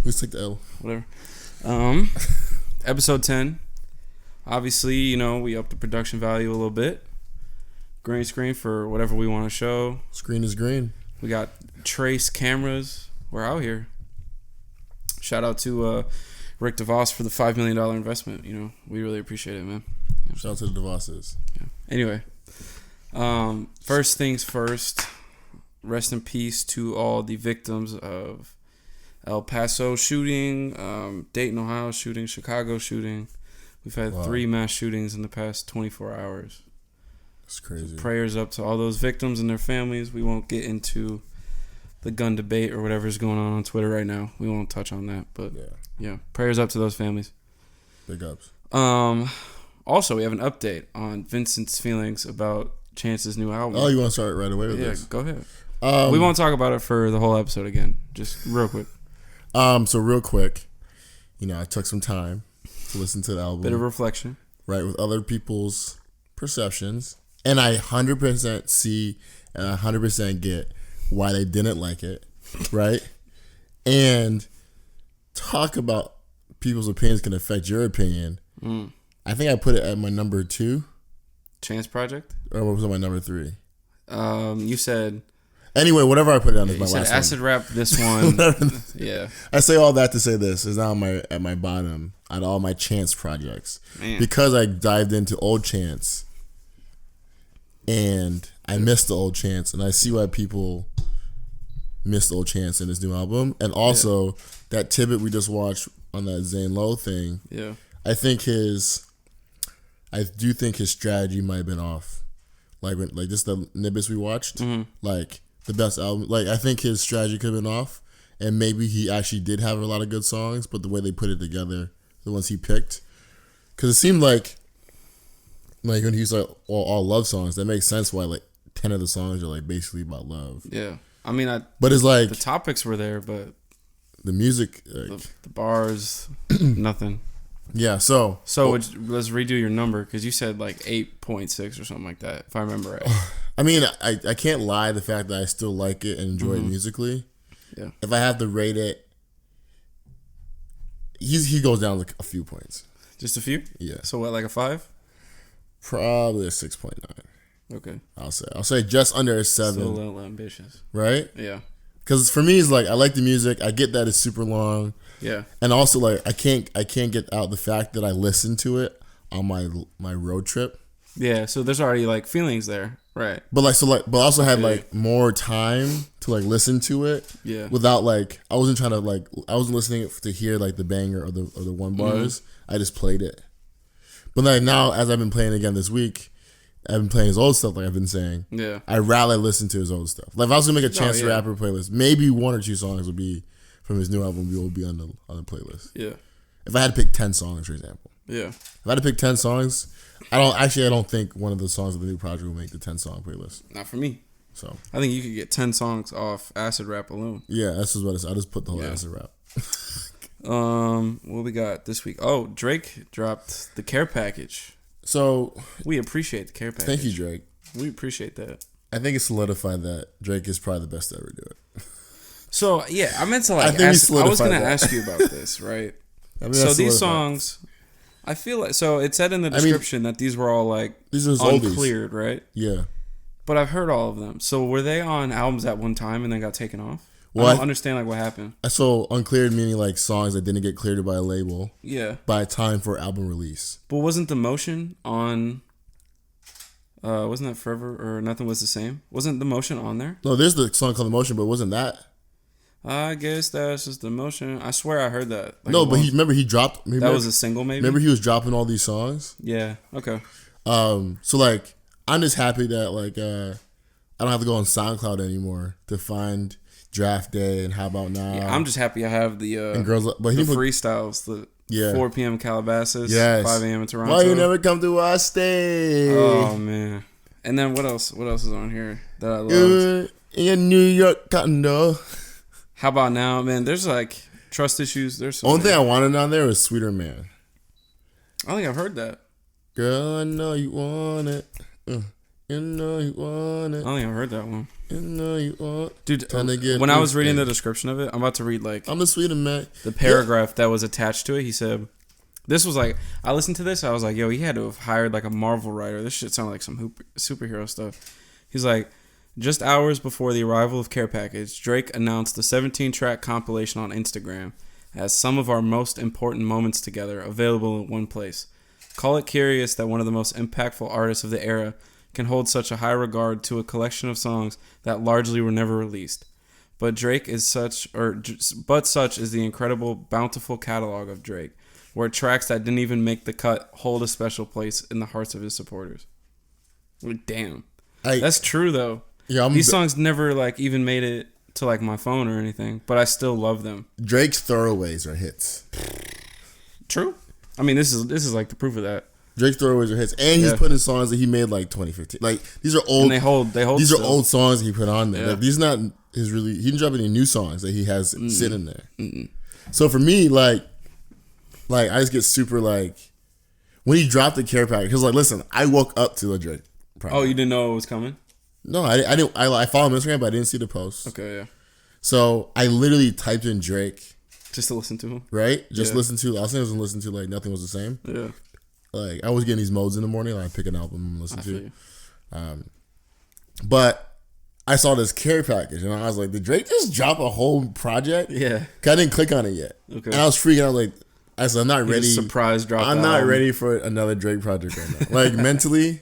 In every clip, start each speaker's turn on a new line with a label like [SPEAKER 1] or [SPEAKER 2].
[SPEAKER 1] Let's take the L.
[SPEAKER 2] Whatever. Episode 10. Obviously, you know, we upped the production value a little bit. Green screen for whatever we want to show.
[SPEAKER 1] Screen is green.
[SPEAKER 2] We got trace cameras. We're out here. Shout out to Rick DeVos for the $5 million investment. You know, we really appreciate it, man.
[SPEAKER 1] Shout out to the DeVosses.
[SPEAKER 2] Yeah. Anyway, first things first. Rest in peace to all the victims of El Paso shooting, Dayton, Ohio shooting, Chicago shooting. We've had 3 mass shootings in the past 24 hours.
[SPEAKER 1] It's crazy.
[SPEAKER 2] So prayers up to all those victims and their families. We won't get into the gun debate or whatever's going on Twitter right now. We won't touch on that, but yeah, prayers up to those families.
[SPEAKER 1] Big ups.
[SPEAKER 2] Also, we have an update on Vincent's feelings about Chance's new album.
[SPEAKER 1] Oh, you want to start right away with this?
[SPEAKER 2] Yeah, go ahead. We won't talk about it for the whole episode again. Just real quick.
[SPEAKER 1] So real quick, you know, I took some time to listen to the album.
[SPEAKER 2] Bit of reflection.
[SPEAKER 1] Right, with other people's perceptions. And I 100% see and I 100% get why they didn't like it, right? And talk about people's opinions can affect your opinion. I think I put it at my number 2.
[SPEAKER 2] Chance Project?
[SPEAKER 1] Or what was it, my number 3?
[SPEAKER 2] You said...
[SPEAKER 1] Anyway, whatever I put it on is my last one.
[SPEAKER 2] Acid Rap, this one. Yeah.
[SPEAKER 1] I say all that to say this is now at my bottom out of all my Chance projects.
[SPEAKER 2] Man.
[SPEAKER 1] Because I dived into old Chance and I missed the old Chance, and I see why people missed old Chance in his new album. And also that tidbit we just watched on that Zane Lowe thing.
[SPEAKER 2] Yeah.
[SPEAKER 1] I do think his strategy might have been off. Like just the Nibbits we watched. Like the best album. Like I think his strategy could have been off, and maybe he actually did have a lot of good songs, but the way they put it together, the ones he picked, because it seemed like when he's like all love songs, that makes sense why like 10 of the songs are like basically about love.
[SPEAKER 2] Yeah, I mean,
[SPEAKER 1] but it's like
[SPEAKER 2] the topics were there, but
[SPEAKER 1] the music, like,
[SPEAKER 2] the bars, nothing.
[SPEAKER 1] Yeah, so
[SPEAKER 2] let's redo your number because you said like 8.6 or something like that, if I remember right.
[SPEAKER 1] I mean, I can't lie the fact that I still like it and enjoy it musically.
[SPEAKER 2] Yeah.
[SPEAKER 1] If I have to rate it, he goes down like a few points.
[SPEAKER 2] Just a few?
[SPEAKER 1] Yeah.
[SPEAKER 2] So what, like a 5?
[SPEAKER 1] Probably a 6.9.
[SPEAKER 2] Okay.
[SPEAKER 1] I'll say just under a 7.
[SPEAKER 2] Still a little ambitious.
[SPEAKER 1] Right?
[SPEAKER 2] Yeah.
[SPEAKER 1] Because for me, it's like I like the music. I get that it's super long.
[SPEAKER 2] Yeah.
[SPEAKER 1] And also like I can't get out the fact that I listened to it on my road trip.
[SPEAKER 2] Yeah. So there's already like feelings there, right?
[SPEAKER 1] But also had like more time to like listen to it.
[SPEAKER 2] Yeah.
[SPEAKER 1] Without like I wasn't listening to hear like the banger or the one bars. I just played it. But like now, as I've been playing again this week, I've been playing his old stuff, like I've been saying.
[SPEAKER 2] Yeah.
[SPEAKER 1] I'd rather listen to his old stuff. Like if I was gonna make a Chance the Rapper playlist, maybe 1 or 2 songs would be from his new album will be on the playlist.
[SPEAKER 2] Yeah.
[SPEAKER 1] If I had to pick 10 songs, for example.
[SPEAKER 2] Yeah.
[SPEAKER 1] If I had to pick 10 songs, I don't think one of the songs of the new project will make the 10-song playlist.
[SPEAKER 2] Not for me.
[SPEAKER 1] So
[SPEAKER 2] I think you could get 10 songs off Acid Rap alone.
[SPEAKER 1] Yeah, that's just what it is. I just put the whole Acid Rap.
[SPEAKER 2] What we got this week? Oh, Drake dropped the care package.
[SPEAKER 1] So
[SPEAKER 2] we appreciate the care package.
[SPEAKER 1] Thank you, Drake.
[SPEAKER 2] We appreciate that.
[SPEAKER 1] I think it's solidified that Drake is probably the best to ever do it.
[SPEAKER 2] So yeah, I meant to like. I was gonna ask you about this, right? So these songs, I feel like it said in the description that these were all like
[SPEAKER 1] these are
[SPEAKER 2] uncleared, right?
[SPEAKER 1] Yeah.
[SPEAKER 2] But I've heard all of them. So were they on albums at one time and then got taken off? Well, I don't understand like what happened.
[SPEAKER 1] So uncleared meaning like songs that didn't get cleared by a label.
[SPEAKER 2] Yeah.
[SPEAKER 1] By time for album release.
[SPEAKER 2] But wasn't The Motion on? Wasn't that Forever or Nothing Was the Same? Wasn't The Motion on there?
[SPEAKER 1] No, there's the song called The Motion, but wasn't that?
[SPEAKER 2] I guess that's just The Motion. I swear I heard that.
[SPEAKER 1] Like, no, but he dropped.
[SPEAKER 2] That was a single, maybe.
[SPEAKER 1] Remember he was dropping all these songs.
[SPEAKER 2] Yeah. Okay.
[SPEAKER 1] So like I'm just happy that like I don't have to go on SoundCloud anymore to find Draft Day and How About Now.
[SPEAKER 2] Yeah, I'm just happy I have the
[SPEAKER 1] and girls, but
[SPEAKER 2] the freestyles, the 4 p.m. Calabasas, 5 a.m. in Toronto.
[SPEAKER 1] Why you never come to our state?
[SPEAKER 2] Oh man! And then what else? What else is on here that I love?
[SPEAKER 1] In your New York condo.
[SPEAKER 2] How About Now, man? There's like trust issues. There's
[SPEAKER 1] only thing I wanted on there was Sweeter Man.
[SPEAKER 2] I think I've heard that.
[SPEAKER 1] Girl, I know you want it. You know you want it.
[SPEAKER 2] I don't think I've heard that one.
[SPEAKER 1] You know you want.
[SPEAKER 2] Dude, when I was reading the description of it, I'm about to read like
[SPEAKER 1] I'm a sweet man.
[SPEAKER 2] The paragraph that was attached to it. He said, "This was like I listened to this. I was like, yo, he had to have hired like a Marvel writer. This shit sounded like some superhero stuff." He's like, just hours before the arrival of Care Package, Drake announced the 17-track compilation on Instagram as some of our most important moments together available in one place. Call it curious that one of the most impactful artists of the era can hold such a high regard to a collection of songs that largely were never released. But such is the incredible, bountiful catalog of Drake, where tracks that didn't even make the cut hold a special place in the hearts of his supporters. Like, damn. That's true, though. Yeah, these songs never, like, even made it to, like, my phone or anything, but I still love them.
[SPEAKER 1] Drake's throwaways are hits.
[SPEAKER 2] True. I mean, this is like the proof of that.
[SPEAKER 1] Drake's throwaways are hits, and he's putting songs that he made like 2015. Like these are old.
[SPEAKER 2] And they hold.
[SPEAKER 1] These are old songs he put on there. Yeah. Like, these not his really. He didn't drop any new songs that he has sitting there. So for me, like I just get super like when he dropped the Care Package. Because like, listen, I woke up to a Drake project.
[SPEAKER 2] Oh, you didn't know it was coming?
[SPEAKER 1] No, I didn't. I follow him on Instagram, but I didn't see the post.
[SPEAKER 2] Okay, yeah.
[SPEAKER 1] So I literally typed in Drake
[SPEAKER 2] just to listen to him,
[SPEAKER 1] right? Just listen to. I was listening to like Nothing Was the Same.
[SPEAKER 2] Yeah.
[SPEAKER 1] Like I was getting these modes in the morning. Like I pick an album and listen to. But I saw this Care Package and I was like, did Drake just drop a whole project?
[SPEAKER 2] Yeah.
[SPEAKER 1] I didn't click on it yet. Okay. And I was freaking out. Like I said, I'm not ready.
[SPEAKER 2] Surprise drop.
[SPEAKER 1] I'm not ready for another Drake project right now. Like mentally.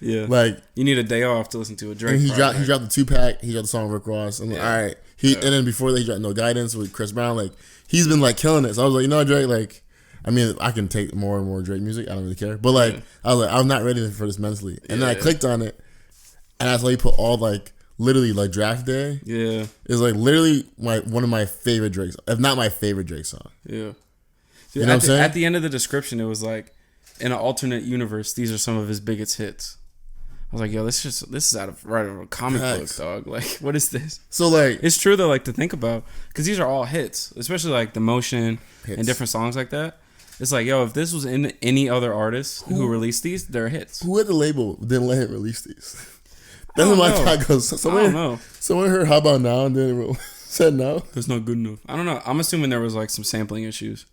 [SPEAKER 2] Yeah.
[SPEAKER 1] Like
[SPEAKER 2] you need a day off to listen to a Drake.
[SPEAKER 1] And he dropped the 2-pack. He dropped the song Rick Ross. I'm like, all right. And then before that, he dropped No Guidance with Chris Brown. Like he's been like killing it. So I was like, you know, Drake, like. I mean, I can take more and more Drake music. I don't really care. But, like, I was like, I'm not ready for this mentally. And then I clicked on it, and I saw he put all, like, literally, like, Draft Day.
[SPEAKER 2] Yeah.
[SPEAKER 1] It's, like, literally one of my favorite Drake songs, if not my favorite Drake song.
[SPEAKER 2] Yeah. Dude,
[SPEAKER 1] you know what I'm saying?
[SPEAKER 2] At the end of the description, it was, like, in an alternate universe, these are some of his biggest hits. I was like, yo, this is out of a comic book, dog. Like, what is this?
[SPEAKER 1] So, like...
[SPEAKER 2] It's true, though, like, to think about. Because these are all hits. Especially, like, The Motion and different songs like that. It's like, yo, if this was in any other artist who released these, they're hits.
[SPEAKER 1] Who at the label didn't let him release these? That's what my thought goes.
[SPEAKER 2] I don't know.
[SPEAKER 1] Someone heard How About Now and then said no.
[SPEAKER 2] That's not good enough. I don't know. I'm assuming there was like some sampling issues.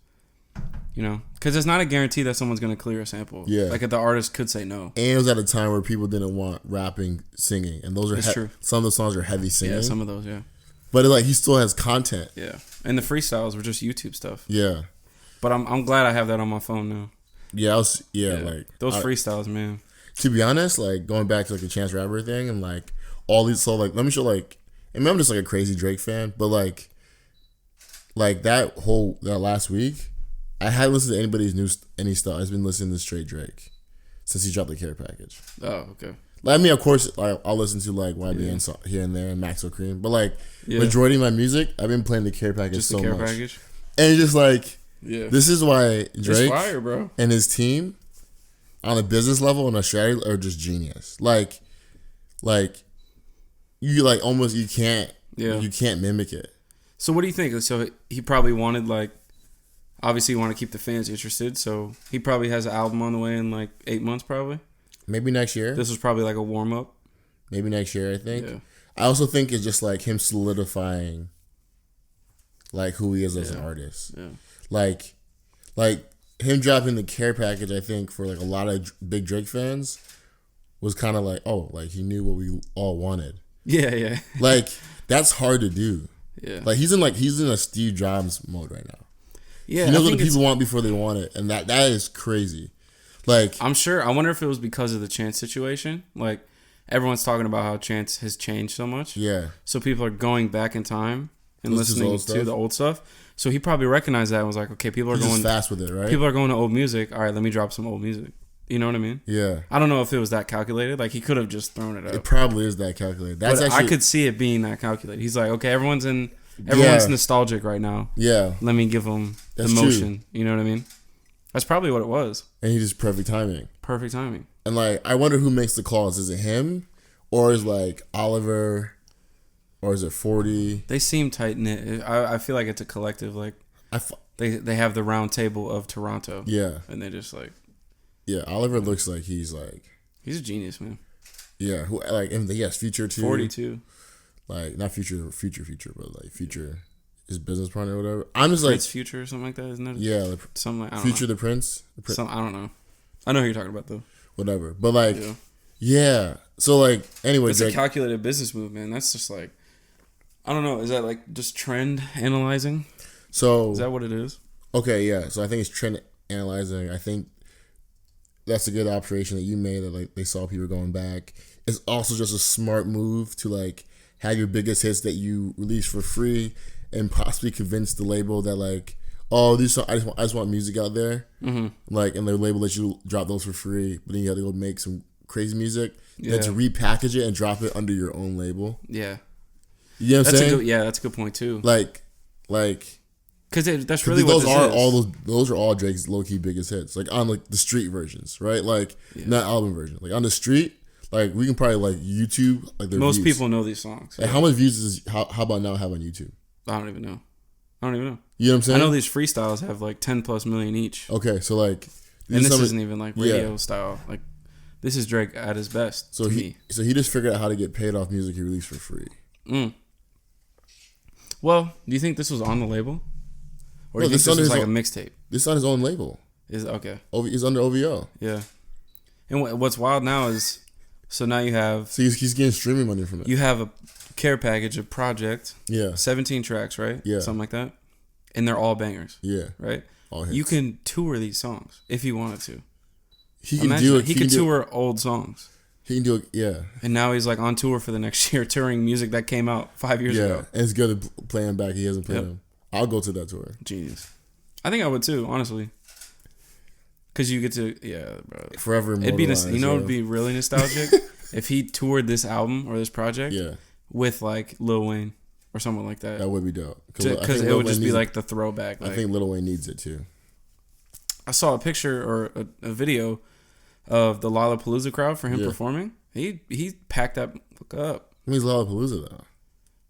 [SPEAKER 2] You know? Because it's not a guarantee that someone's going to clear a sample.
[SPEAKER 1] Yeah.
[SPEAKER 2] Like the artist could say no.
[SPEAKER 1] And it was at a time where people didn't want rapping, singing. And those are
[SPEAKER 2] true.
[SPEAKER 1] Some of the songs are heavy singing.
[SPEAKER 2] Yeah, some of those, yeah.
[SPEAKER 1] But like he still has content.
[SPEAKER 2] Yeah. And the freestyles were just YouTube stuff.
[SPEAKER 1] Yeah.
[SPEAKER 2] But I'm glad I have that on my phone now.
[SPEAKER 1] Yeah, like
[SPEAKER 2] those freestyles, man.
[SPEAKER 1] To be honest, like going back to like the Chance Rapper thing and like all these, so like let me show like, I mean, I'm just like a crazy Drake fan, but like that last week, I hadn't listened to anybody's any stuff. I've been listening to straight Drake since he dropped the Care Package.
[SPEAKER 2] Oh, okay.
[SPEAKER 1] Like, I mean, of course, I'll listen to like YBN here and there and Maxwell Cream, but like majority of my music, I've been playing the Care Package
[SPEAKER 2] just
[SPEAKER 1] so
[SPEAKER 2] the Care
[SPEAKER 1] much.
[SPEAKER 2] Package?
[SPEAKER 1] And it's just like.
[SPEAKER 2] Yeah.
[SPEAKER 1] This is why Drake
[SPEAKER 2] fire, bro.
[SPEAKER 1] And his team on a business level and a strategy are just genius. Like you like almost you can't mimic it.
[SPEAKER 2] So what do you think? So he probably wanted like obviously you want to keep the fans interested, so he probably has an album on the way in like 8 months probably.
[SPEAKER 1] Maybe next year.
[SPEAKER 2] This was probably like a warm up.
[SPEAKER 1] Maybe next year, I think.
[SPEAKER 2] Yeah.
[SPEAKER 1] I also think it's just like him solidifying like who he is as an artist.
[SPEAKER 2] Yeah.
[SPEAKER 1] Like him dropping the Care Package, I think for like a lot of big Drake fans was kind of like, oh, like he knew what we all wanted.
[SPEAKER 2] Yeah.
[SPEAKER 1] Like that's hard to do.
[SPEAKER 2] Yeah.
[SPEAKER 1] Like he's in a Steve Jobs mode right now.
[SPEAKER 2] Yeah.
[SPEAKER 1] He knows what the people want before they want it, and that is crazy. Like
[SPEAKER 2] I'm sure. I wonder if it was because of the Chance situation. Like everyone's talking about how Chance has changed so much.
[SPEAKER 1] Yeah.
[SPEAKER 2] So people are going back in time and listening to the old stuff. So he probably recognized that and was like, okay, people are going
[SPEAKER 1] fast with it, right?
[SPEAKER 2] People are going to old music. All right, let me drop some old music. You know what I mean?
[SPEAKER 1] Yeah.
[SPEAKER 2] I don't know if it was that calculated. Like he could have just thrown it up.
[SPEAKER 1] It probably is that calculated. That's
[SPEAKER 2] but
[SPEAKER 1] actually,
[SPEAKER 2] I could see it being that calculated. He's like, okay, everyone's nostalgic right now.
[SPEAKER 1] Yeah.
[SPEAKER 2] Let me give them the motion. True. You know what I mean? That's probably what it was.
[SPEAKER 1] And he just perfect timing.
[SPEAKER 2] Perfect timing.
[SPEAKER 1] And like, I wonder who makes the calls. Is it him, or is like Oliver? Or is it 40?
[SPEAKER 2] They seem tight knit. I feel like it's a collective. Like they have the round table of Toronto.
[SPEAKER 1] Yeah,
[SPEAKER 2] and they just like.
[SPEAKER 1] Yeah, Oliver looks like he's a
[SPEAKER 2] genius, man.
[SPEAKER 1] Yeah, who like and yes, Future too.
[SPEAKER 2] 42.
[SPEAKER 1] Like not Future, but like Future, his business partner or whatever. I'm just
[SPEAKER 2] Prince
[SPEAKER 1] like
[SPEAKER 2] Future or something like that, isn't it?
[SPEAKER 1] yeah, like,
[SPEAKER 2] Something like I don't
[SPEAKER 1] Future
[SPEAKER 2] know.
[SPEAKER 1] the Prince.
[SPEAKER 2] I don't know. I know who you're talking about though.
[SPEAKER 1] Whatever, but like yeah. So like anyway,
[SPEAKER 2] it's a calculated business move, man. That's just like I don't know. Is that like just trend analyzing?
[SPEAKER 1] So
[SPEAKER 2] is that what it is?
[SPEAKER 1] Okay, yeah. So I think it's trend analyzing. I think that's a good observation that you made that like they saw people going back. It's also just a smart move to like have your biggest hits that you release for free and possibly convince the label that like, oh, these I just want music out there. Mm-hmm. Like, and the label lets you drop those for free, but then you have to go make some crazy music. Yeah. Then to repackage it and drop it under your own label.
[SPEAKER 2] Yeah.
[SPEAKER 1] You know what I'm saying?
[SPEAKER 2] That's a good point too.
[SPEAKER 1] Like.
[SPEAKER 2] Because that's really what
[SPEAKER 1] those are all Drake's low key biggest hits, like on like the street versions, right? Like not album version, like on the street, like we can probably like YouTube like their
[SPEAKER 2] most
[SPEAKER 1] views.
[SPEAKER 2] people know these songs.
[SPEAKER 1] Like, how much views does how about now have on YouTube?
[SPEAKER 2] I don't even know.
[SPEAKER 1] You know what I'm saying?
[SPEAKER 2] I know these freestyles have like 10+ million each.
[SPEAKER 1] Okay, so like,
[SPEAKER 2] and this isn't even like radio style. Like this is Drake at his best. So he
[SPEAKER 1] just figured out how to get paid off music he released for free.
[SPEAKER 2] Well, do you think this was on the label? Or do you think this was like a mixtape?
[SPEAKER 1] This is on his own label.
[SPEAKER 2] Is okay.
[SPEAKER 1] He's under OVO.
[SPEAKER 2] Yeah. And what's wild now is, so now you have...
[SPEAKER 1] So he's getting streaming money from it.
[SPEAKER 2] You have a care package, a project.
[SPEAKER 1] Yeah.
[SPEAKER 2] 17 tracks, right?
[SPEAKER 1] Yeah.
[SPEAKER 2] Something like that. And they're all bangers.
[SPEAKER 1] Yeah.
[SPEAKER 2] Right?
[SPEAKER 1] All hits.
[SPEAKER 2] You can tour these songs if he wanted to.
[SPEAKER 1] He can do it.
[SPEAKER 2] He could tour old songs.
[SPEAKER 1] He can do it, yeah.
[SPEAKER 2] And now he's like on tour for the next year, touring music that came out 5 years ago.
[SPEAKER 1] Yeah, and it's good to play him back. He hasn't played him. I'll go to that tour.
[SPEAKER 2] Genius. I think I would too, honestly. Because you get to, bro.
[SPEAKER 1] Forever
[SPEAKER 2] it'd be, it'd be really nostalgic if he toured this album or this project with like Lil Wayne or someone like that.
[SPEAKER 1] That would be dope.
[SPEAKER 2] Because it would just be like the throwback.
[SPEAKER 1] I think Lil Wayne needs it too.
[SPEAKER 2] I saw a picture or a video of the Lollapalooza crowd for him performing. He packed that up.
[SPEAKER 1] I mean, it's Lollapalooza though.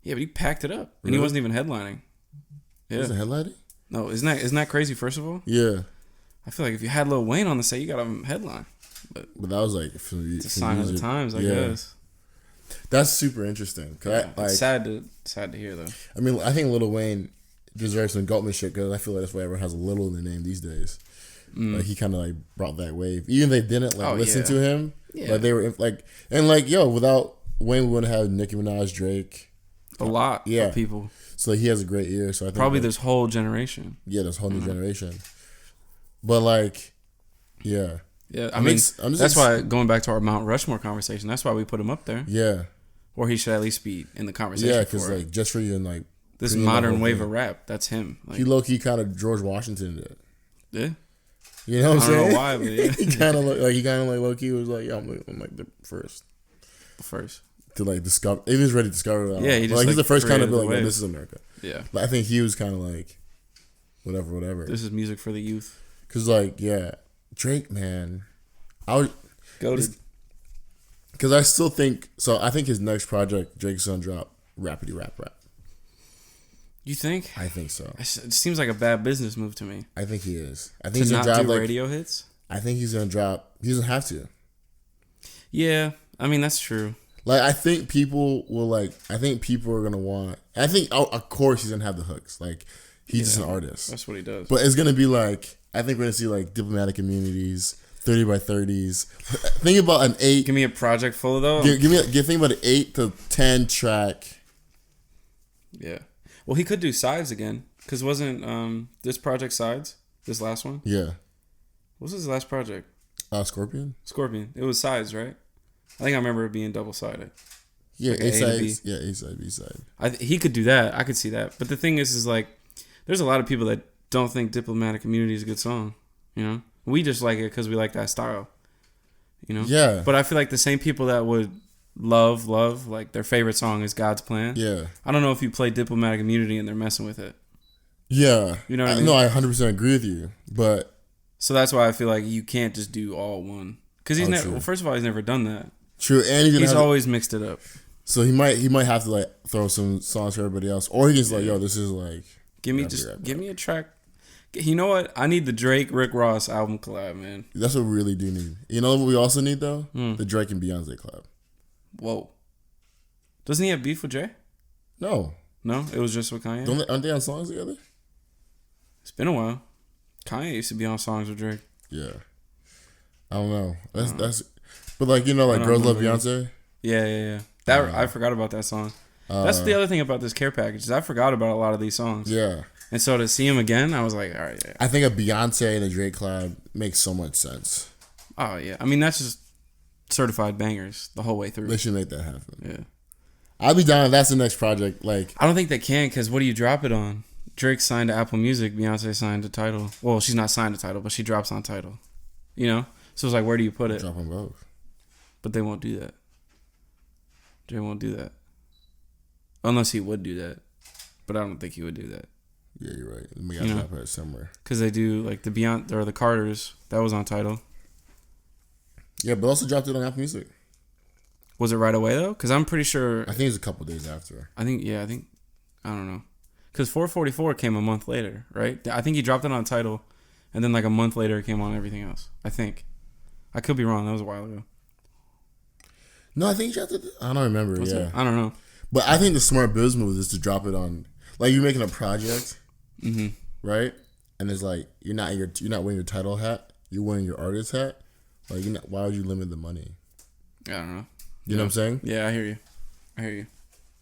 [SPEAKER 2] Yeah, but he packed it up, and he wasn't even headlining.
[SPEAKER 1] Yeah, wasn't headlining?
[SPEAKER 2] No, isn't that crazy? First of all,
[SPEAKER 1] yeah. I
[SPEAKER 2] feel like if you had Lil Wayne on the set, you got him headline.
[SPEAKER 1] But that was like
[SPEAKER 2] it's a sign of the times, I guess.
[SPEAKER 1] That's super interesting.
[SPEAKER 2] It's sad to hear though.
[SPEAKER 1] I mean, I think Lil Wayne deserves some Goldman-ship because I feel like that's why everyone has a little in their name these days. Like he kind of like brought that wave. Even if they didn't listen to him, like they were like without Wayne, we wouldn't have Nicki Minaj, Drake,
[SPEAKER 2] a lot of people.
[SPEAKER 1] So he has a great ear. So I think
[SPEAKER 2] probably this whole generation.
[SPEAKER 1] Yeah, this whole new generation. But like, yeah.
[SPEAKER 2] I mean, that's why going back to our Mount Rushmore conversation. That's why we put him up there.
[SPEAKER 1] Yeah.
[SPEAKER 2] Or he should at least be in the conversation.
[SPEAKER 1] Yeah, because like just for you and like
[SPEAKER 2] this modern wave of rap, that's him. Like,
[SPEAKER 1] he low key kind of George Washington did.
[SPEAKER 2] Yeah.
[SPEAKER 1] You know what I'm saying?
[SPEAKER 2] I don't know why, but yeah.
[SPEAKER 1] he kind of like low key was like, yeah, I'm like the first.
[SPEAKER 2] The first.
[SPEAKER 1] To like discover, he was ready to discover it.
[SPEAKER 2] Yeah, he just
[SPEAKER 1] he's the first kind of be like,
[SPEAKER 2] oh,
[SPEAKER 1] this is America.
[SPEAKER 2] Yeah.
[SPEAKER 1] But I think he was kind of like, whatever.
[SPEAKER 2] This is music for the youth.
[SPEAKER 1] Cause like, yeah, Drake, man, because I still think so. I think his next project, Drake's gonna drop Rappity Rap.
[SPEAKER 2] You think?
[SPEAKER 1] I think so.
[SPEAKER 2] It seems like a bad business move to me.
[SPEAKER 1] I think he is. I think
[SPEAKER 2] he's gonna drop radio hits.
[SPEAKER 1] I think he's gonna drop. He doesn't have to.
[SPEAKER 2] Yeah, I mean that's true.
[SPEAKER 1] Like I think people will like. I think people are gonna want. I think of course he's gonna have the hooks. Like he's just an artist.
[SPEAKER 2] That's what he does.
[SPEAKER 1] But it's gonna be like. I think we're gonna see like diplomatic immunities, 30 by 30s. Think about an 8.
[SPEAKER 2] Give me a project full of those.
[SPEAKER 1] Think about an 8 to 10 track.
[SPEAKER 2] Yeah. Well, he could do Sides again because wasn't this project Sides? This last one.
[SPEAKER 1] Yeah.
[SPEAKER 2] What was his last project?
[SPEAKER 1] Scorpion.
[SPEAKER 2] It was Sides, right? I think I remember it being double sided.
[SPEAKER 1] Yeah, like A side. Yeah, A side, B side.
[SPEAKER 2] He could do that. I could see that. But the thing is like, there's a lot of people that don't think Diplomatic Immunity is a good song. You know, we just like it because we like that style. You know.
[SPEAKER 1] Yeah.
[SPEAKER 2] But I feel like the same people that would love like their favorite song is God's Plan.
[SPEAKER 1] Yeah.
[SPEAKER 2] I don't know if you play Diplomatic Immunity and they're messing with it.
[SPEAKER 1] Yeah.
[SPEAKER 2] You know what I mean?
[SPEAKER 1] No, I 100% agree with you. But
[SPEAKER 2] so that's why I feel like you can't just do all one because he's never. Well, first of all, he's never done that.
[SPEAKER 1] True, and
[SPEAKER 2] he's always mixed it up.
[SPEAKER 1] So he might have to like throw some songs for everybody else, or he just like, yo, this is like.
[SPEAKER 2] Give me a track. You know what? I need the Drake Rick Ross album collab, man.
[SPEAKER 1] That's what we really do need. You know what we also need though? The Drake and Beyonce collab.
[SPEAKER 2] Whoa. Doesn't he have beef with Jay?
[SPEAKER 1] No.
[SPEAKER 2] No, it was just with Kanye.
[SPEAKER 1] Aren't they on songs together?
[SPEAKER 2] It's been a while. Kanye used to be on songs with Drake.
[SPEAKER 1] Yeah. I don't know. That's. But like like Girls Love Beyonce.
[SPEAKER 2] Yeah. That I forgot about that song. That's the other thing about this care package is I forgot about a lot of these songs.
[SPEAKER 1] Yeah.
[SPEAKER 2] And so to see him again, I was like, all right. Yeah.
[SPEAKER 1] I think a Beyonce and a Drake collab makes so much sense.
[SPEAKER 2] Oh yeah. I mean that's just certified bangers the whole way through.
[SPEAKER 1] They should make that happen.
[SPEAKER 2] Yeah.
[SPEAKER 1] I'll be down if that's the next project. Like
[SPEAKER 2] I don't think they can because what do you drop it on? Drake signed to Apple Music. Beyonce signed to Tidal. Well, she's not signed to Tidal, but she drops on Tidal. You know? So it's like, where do you put it?
[SPEAKER 1] Drop on both.
[SPEAKER 2] But they won't do that. Jay won't do that. Unless he would do that. But I don't think he would do that.
[SPEAKER 1] Yeah, you're right. We gotta drop it somewhere.
[SPEAKER 2] Because they do, like, the Beyond or the Carters. That was on Tidal.
[SPEAKER 1] Yeah, but also dropped it on Apple Music.
[SPEAKER 2] Was it right away, though? Because I'm pretty sure...
[SPEAKER 1] I think it was a couple days after.
[SPEAKER 2] I don't know. Because 444 came a month later, right? I think he dropped it on Tidal. And then, like, a month later, it came on everything else. I think. I could be wrong. That was a while ago.
[SPEAKER 1] No, I think he dropped it... I don't remember, yeah.
[SPEAKER 2] I don't know.
[SPEAKER 1] But I think the smart biz move is to drop it on... Like, you're making a project, right? And it's like, you're not wearing your title hat. You're wearing your artist hat. Like, why would you limit the money?
[SPEAKER 2] I don't know.
[SPEAKER 1] You know what I'm saying?
[SPEAKER 2] Yeah, I hear you.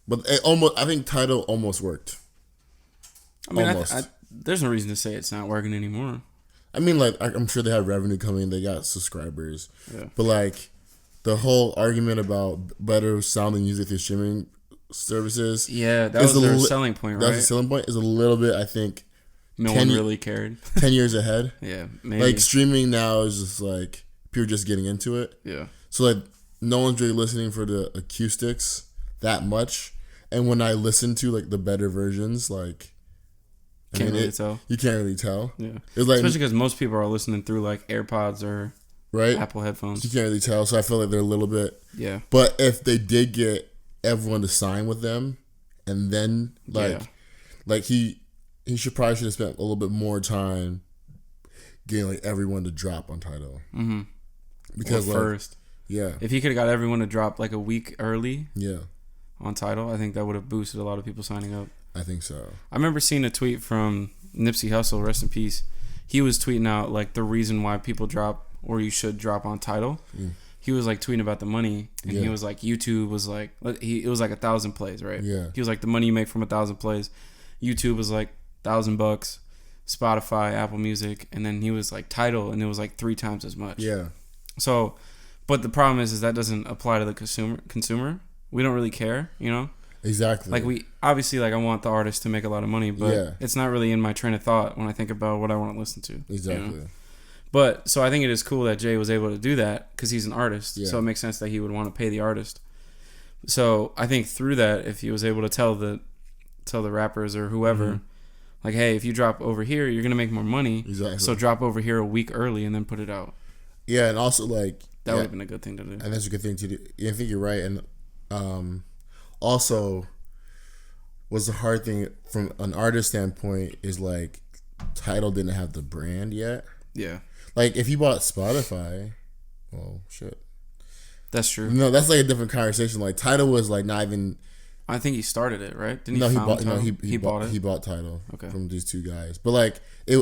[SPEAKER 1] But I think title almost worked.
[SPEAKER 2] I mean, there's no reason to say it's not working anymore.
[SPEAKER 1] I mean, like, I'm sure they have revenue coming. They got subscribers.
[SPEAKER 2] Yeah.
[SPEAKER 1] But, like, the whole argument about better sounding music through streaming services.
[SPEAKER 2] Yeah, that was their selling point, right?
[SPEAKER 1] That's the selling point. Is a little bit, I think.
[SPEAKER 2] No one really cared.
[SPEAKER 1] 10 years ahead.
[SPEAKER 2] Yeah, maybe.
[SPEAKER 1] Like, streaming now is just, like, people just getting into it.
[SPEAKER 2] Yeah.
[SPEAKER 1] So, like, no one's really listening for the acoustics that much. And when I listen to, like, the better versions, like...
[SPEAKER 2] Can't really tell.
[SPEAKER 1] You can't really tell.
[SPEAKER 2] Yeah.
[SPEAKER 1] It's like,
[SPEAKER 2] especially because most people are listening through, like, AirPods or Apple headphones.
[SPEAKER 1] You can't really tell. So I feel like they're a little bit...
[SPEAKER 2] Yeah.
[SPEAKER 1] But if they did get everyone to sign with them, and then, like he should have spent a little bit more time getting, like, everyone to drop on Tidal.
[SPEAKER 2] Mm-hmm.
[SPEAKER 1] Because,
[SPEAKER 2] first.
[SPEAKER 1] Yeah.
[SPEAKER 2] If he could have got everyone to drop, like, a week early...
[SPEAKER 1] Yeah.
[SPEAKER 2] On Tidal, I think that would have boosted a lot of people signing up.
[SPEAKER 1] I think so.
[SPEAKER 2] I remember seeing a tweet from Nipsey Hussle, rest in peace. He was tweeting out, like, the reason why people drop or you should drop on Tidal. He was, like, tweeting about the money, and he was like, YouTube was like, it was like 1,000 plays, right?
[SPEAKER 1] Yeah.
[SPEAKER 2] He was like, the money you make from 1,000 plays. YouTube was like $1,000, Spotify, Apple Music, and then he was like Tidal, and it was like 3 times as much.
[SPEAKER 1] Yeah.
[SPEAKER 2] So, but the problem is that doesn't apply to the consumer. We don't really care, you know?
[SPEAKER 1] Exactly.
[SPEAKER 2] Like, we obviously, like, I want the artist to make a lot of money, but it's not really in my train of thought when I think about what I want to listen to.
[SPEAKER 1] Exactly.
[SPEAKER 2] You know? But so I think it is cool that Jay was able to do that because he's an artist.
[SPEAKER 1] Yeah.
[SPEAKER 2] So it makes sense that he would want to pay the artist. So I think through that, if he was able to tell the rappers or whoever, like, hey, if you drop over here, you're gonna make more money.
[SPEAKER 1] Exactly.
[SPEAKER 2] So drop over here a week early and then put it out.
[SPEAKER 1] Yeah, and also, like,
[SPEAKER 2] that would have been a good thing to do.
[SPEAKER 1] And that's a good thing to do. I think you're right. And also, was the hard thing from an artist standpoint is, like, Tidal didn't have the brand yet.
[SPEAKER 2] Yeah.
[SPEAKER 1] Like, if you bought Spotify, well, shit.
[SPEAKER 2] That's true.
[SPEAKER 1] No, that's like a different conversation. Like, Tidal was, like, not even...
[SPEAKER 2] I think he started it, right? Didn't
[SPEAKER 1] he
[SPEAKER 2] he
[SPEAKER 1] bought
[SPEAKER 2] Tidal?
[SPEAKER 1] he bought it. He bought Tidal from these two guys. But, like,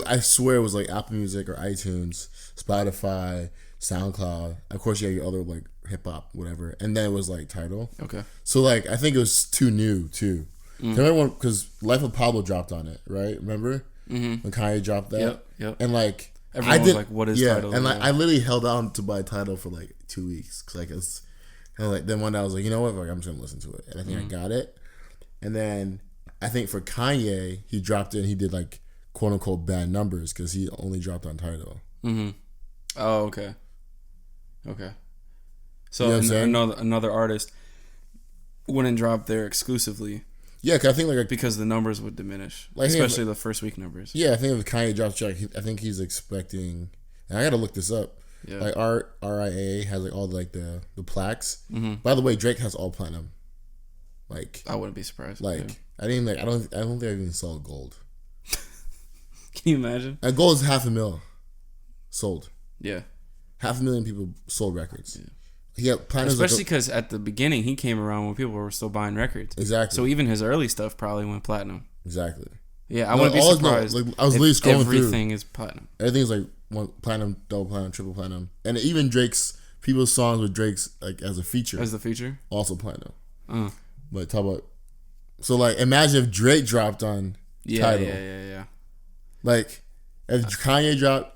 [SPEAKER 1] I swear it was, like, Apple Music or iTunes, Spotify, SoundCloud. Of course, you have your other, like, hip-hop, whatever. And then it was, like, Tidal. Okay. So, like, I think it was too new, too. Because Life of Pablo dropped on it, right? Remember? When Kanye dropped that? Yep. And, like...
[SPEAKER 2] Everyone was like, what is Tidal?
[SPEAKER 1] And, like, I literally held on to buy Tidal for, like, 2 weeks. Cause, like, it's kind of like... Then one day I was like, you know what? Like, I'm just going to listen to it. And I think I got it. And then I think for Kanye, he dropped it and he did, like, quote-unquote bad numbers because he only dropped on Tidal.
[SPEAKER 2] Oh, okay. So, you know another artist wouldn't drop there exclusively. Yeah, cause I think like because the numbers would diminish, like, especially the first week numbers. Yeah, I think if Kanye drops track, I think he's expecting. And I got to look this up. Yeah. Like RIAA has like all like the plaques. By the way, Drake has all platinum. Like I wouldn't be surprised. Like I don't think I even saw gold. Can you imagine? Gold is 500,000 sold. Yeah, 500,000 people sold records. Yeah.
[SPEAKER 1] Yeah, Platinum's
[SPEAKER 2] especially because at the beginning he came around when people were still buying records.
[SPEAKER 1] Exactly.
[SPEAKER 2] So even his early stuff probably went platinum.
[SPEAKER 1] Exactly.
[SPEAKER 2] Yeah, I wouldn't be surprised.
[SPEAKER 1] Like, I was literally scrolling through.
[SPEAKER 2] Everything is platinum.
[SPEAKER 1] Everything's like platinum, double platinum, triple platinum, and even Drake's people's songs with Drake's like as a feature.
[SPEAKER 2] As the feature,
[SPEAKER 1] also platinum. But talk about so like imagine if Drake dropped on Tidal.
[SPEAKER 2] Yeah.
[SPEAKER 1] Like if Kanye dropped,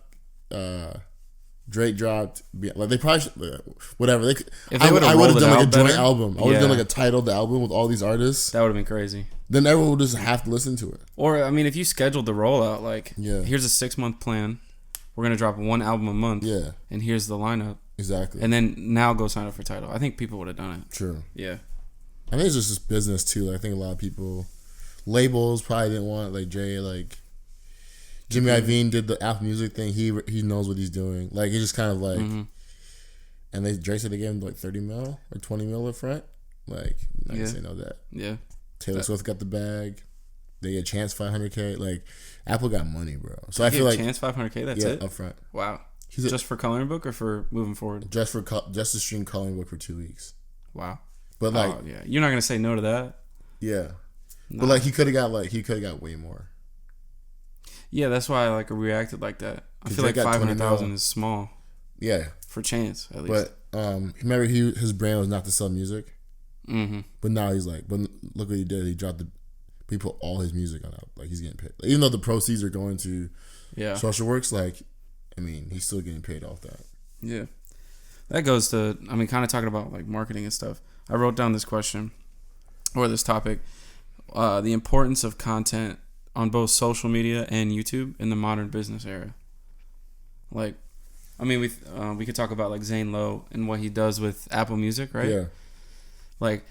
[SPEAKER 1] Drake dropped. Like they probably should, whatever. If I would have done like a joint album. I would have done like a titled album with all these artists.
[SPEAKER 2] That would have been crazy.
[SPEAKER 1] Then everyone would just have to listen to it.
[SPEAKER 2] Or I mean, if you scheduled the rollout, like here's a 6-month plan. We're gonna drop one album a month. Yeah. And here's the lineup.
[SPEAKER 1] Exactly.
[SPEAKER 2] And then now go sign up for Tidal. I think people would have done it.
[SPEAKER 1] True.
[SPEAKER 2] Yeah.
[SPEAKER 1] I think it's just business too. Like, I think a lot of people, labels probably didn't want like Jay. Like Jimmy Iovine did the Apple Music thing. He knows what he's doing. Like he just kind of like, and Drake said they gave him like 30 mil or 20 mil up front. Like I can say no that. Yeah. Taylor Swift got the bag. They get Chance 500K. Like Apple got money, bro. So I feel like
[SPEAKER 2] Chance 500K. That's it
[SPEAKER 1] up front.
[SPEAKER 2] Wow. Just for Coloring Book or for moving forward?
[SPEAKER 1] Just to stream Coloring Book for 2 weeks.
[SPEAKER 2] Wow.
[SPEAKER 1] But like,
[SPEAKER 2] you're not gonna say no to that.
[SPEAKER 1] Yeah. Nah. But like he could have got way more.
[SPEAKER 2] Yeah, that's why I like reacted like that. I feel like 500,000 is small.
[SPEAKER 1] Yeah.
[SPEAKER 2] For Chance, at least.
[SPEAKER 1] But remember his brand was not to sell music. But now he's like, but look what he did. He put all his music on out. Like he's getting paid. Even though the proceeds are going to social works, like, I mean, he's still getting paid off that.
[SPEAKER 2] Yeah. That goes to, I mean, kind of talking about like marketing and stuff. I wrote down this question or this topic, the importance of content on both social media and YouTube in the modern business era. Like, I mean, we could talk about like Zane Lowe and what he does with Apple Music, right? Yeah. Like,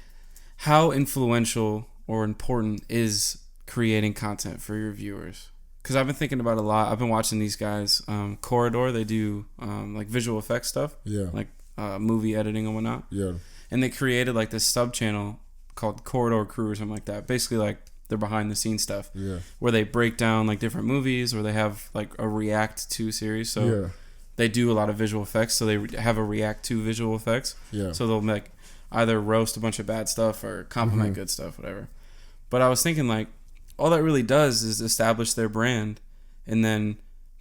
[SPEAKER 2] how influential or important is creating content for your viewers? Because I've been thinking about it a lot. I've been watching these guys, Corridor. They do like visual effects stuff, like movie editing and whatnot. Yeah. And they created like this sub channel called Corridor Crew or something like that. Basically, like they're behind the scenes stuff. Yeah. Where they break down like different movies, or they have like a React to series. So they do a lot of visual effects. So they have a React to visual effects. Yeah. So they'll make either roast a bunch of bad stuff or compliment good stuff, whatever. But I was thinking like all that really does is establish their brand and then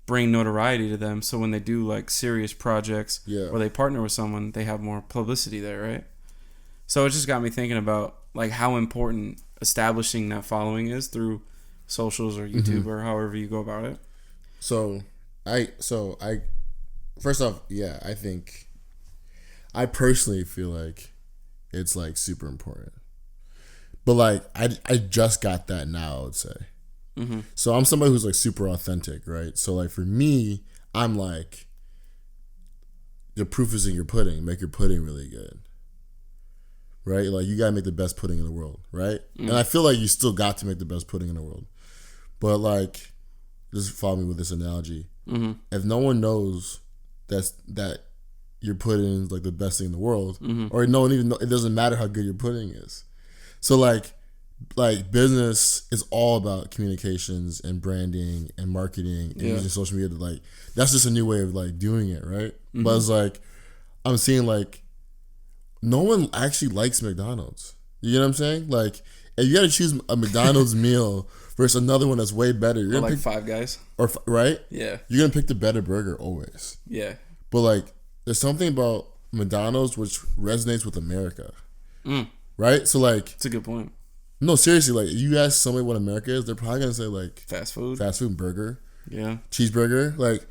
[SPEAKER 2] bring notoriety to them. So when they do like serious projects or they partner with someone, they have more publicity there, right? So it just got me thinking about like how important establishing that following is through socials or YouTube or however you go about it.
[SPEAKER 1] So I first off, I think I personally feel like it's like super important. But like I just got that now, I would say. So I'm somebody who's like super authentic, right? So like for me, I'm like, the proof is in your pudding. Make your pudding really good, right? Like you gotta make the best pudding in the world, right? And I feel like you still got to make the best pudding in the world. But like, just follow me with this analogy. If no one knows that your pudding is like the best thing in the world, or no one even know, it doesn't matter how good your pudding is. So like business is all about communications and branding and marketing and using social media to like, that's just a new way of like doing it, right? But it's like, I'm seeing like, no one actually likes McDonald's. You know what I'm saying? Like, if you got to choose a McDonald's meal versus another one that's way better, you're gonna
[SPEAKER 2] like
[SPEAKER 1] pick
[SPEAKER 2] Five Guys,
[SPEAKER 1] right? Yeah, you're gonna pick the better burger always. Yeah, but like, there's something about McDonald's which resonates with America. Right? So like,
[SPEAKER 2] it's a good point.
[SPEAKER 1] No, seriously, like you ask somebody what America is, they're probably gonna say like
[SPEAKER 2] fast food,
[SPEAKER 1] burger, cheeseburger. Like,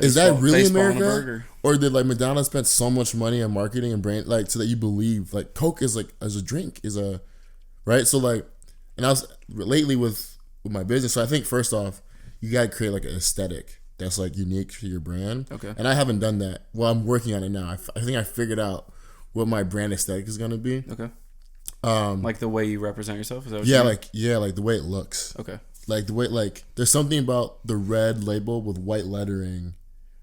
[SPEAKER 1] is that really America? Or did like McDonald's spend so much money on marketing and brand, like, so that you believe like Coke is like as a drink is a right? So like, and I was lately with my business. So I think first off, you gotta create like an aesthetic that's like unique to your brand. Okay. And I haven't done that. Well, I'm working on it now. I think I figured out what my brand aesthetic is gonna be. Okay.
[SPEAKER 2] Like the way you represent yourself? Is that what you
[SPEAKER 1] mean? Like the way it looks. Okay. Like the way, like there's something about the red label with white lettering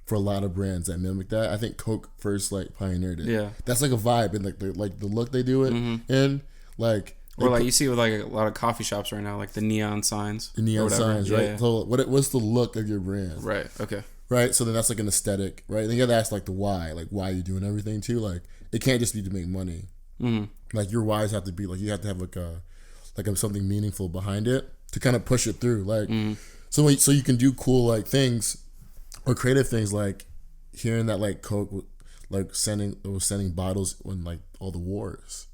[SPEAKER 1] for a lot of brands that mimic that. I think Coke first like pioneered it. Yeah. That's like a vibe, and like the look they do it in, like,
[SPEAKER 2] or like you see with like a lot of coffee shops right now, like the neon signs.
[SPEAKER 1] The neon signs, right? Yeah. So what's the look of your brand?
[SPEAKER 2] Right. Okay.
[SPEAKER 1] right? So then that's like an aesthetic, right? And then you gotta ask like the why are you doing everything too? Like it can't just be to make money.
[SPEAKER 2] Mm-hmm.
[SPEAKER 1] Like your whys have to be like you have to have something meaningful behind it to kind of push it through. Like so you can do cool like things or creative things like hearing that like Coke was sending bottles when like all the wars.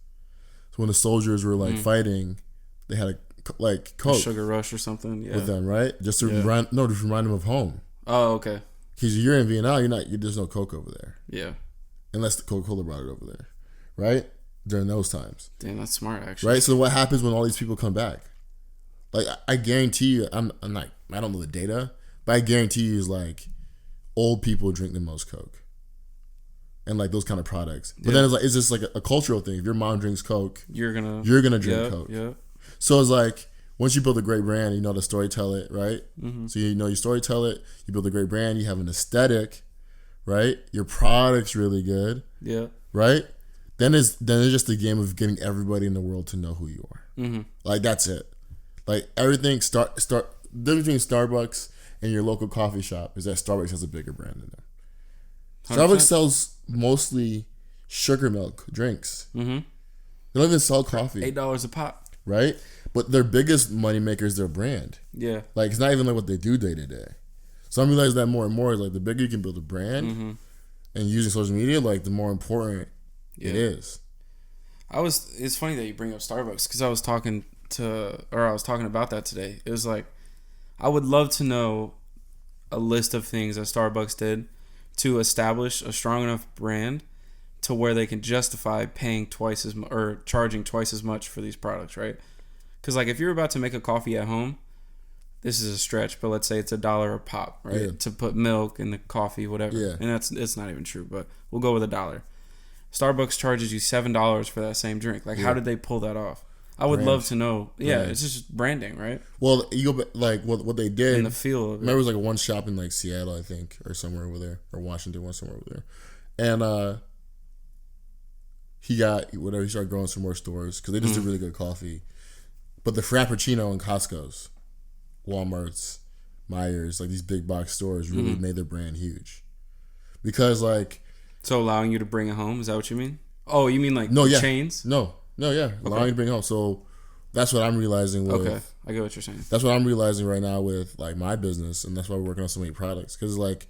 [SPEAKER 1] So when the soldiers were like fighting, they had a like Coke,
[SPEAKER 2] a sugar rush or something,
[SPEAKER 1] with them, right? Just to remind them of home.
[SPEAKER 2] Oh, okay.
[SPEAKER 1] Because you're in Vietnam, there's no Coke over there.
[SPEAKER 2] Yeah.
[SPEAKER 1] Unless the Coca-Cola brought it over there, right? During those times.
[SPEAKER 2] Damn, that's smart, actually.
[SPEAKER 1] Right. So what happens when all these people come back? Like I guarantee you, I don't know the data, but I guarantee you is like old people drink the most Coke. And like those kind of products. But then it's just like a cultural thing. If your mom drinks Coke, you're gonna drink Coke. Yeah. So it's like once you build a great brand, you know to storytell it, right? Mm-hmm. So you storytell it, you build a great brand, you have an aesthetic, right? Your product's really good. Yeah. Right? Then it's just a game of getting everybody in the world to know who you are. Mm-hmm. Like that's it. Like everything the difference between Starbucks and your local coffee shop is that Starbucks has a bigger brand in there. 100%. Starbucks sells mostly sugar milk drinks. Mm-hmm. They don't even sell coffee.
[SPEAKER 2] $8 a pop.
[SPEAKER 1] Right? But their biggest moneymaker is their brand. Yeah. Like, it's not even like what they do day to day. So I'm realizing that more and more. Like, the bigger you can build a brand and using social media, like, the more important it is.
[SPEAKER 2] It's funny that you bring up Starbucks because I was talking about that today. It was like, I would love to know a list of things that Starbucks did to establish a strong enough brand to where they can justify paying twice as much or charging twice as much for these products, right? Because like if you're about to make a coffee at home, this is a stretch, but let's say it's $1 a pop, right? Yeah. To put milk in the coffee, whatever. Yeah. And it's not even true, but we'll go with $1. Starbucks charges you $7 for that same drink. Like, how did they pull that off? I would love to know. Yeah, it's just branding, right?
[SPEAKER 1] Well, you go like what they did
[SPEAKER 2] in the feel of it.
[SPEAKER 1] Remember, it was like one shop in like Seattle, I think, or somewhere over there, or Washington, somewhere over there, and he started growing some more stores because they just did really good coffee. But the Frappuccino in Costco's, Walmart's, Myers, like these big box stores really made their brand huge because like.
[SPEAKER 2] So allowing you to bring it home, is that what you mean? Oh, you mean like chains?
[SPEAKER 1] No, allowing you to bring it home. So that's what I'm realizing with.
[SPEAKER 2] Okay, I get what you're saying.
[SPEAKER 1] That's what I'm realizing right now with like my business, and that's why we're working on so many products. Because like,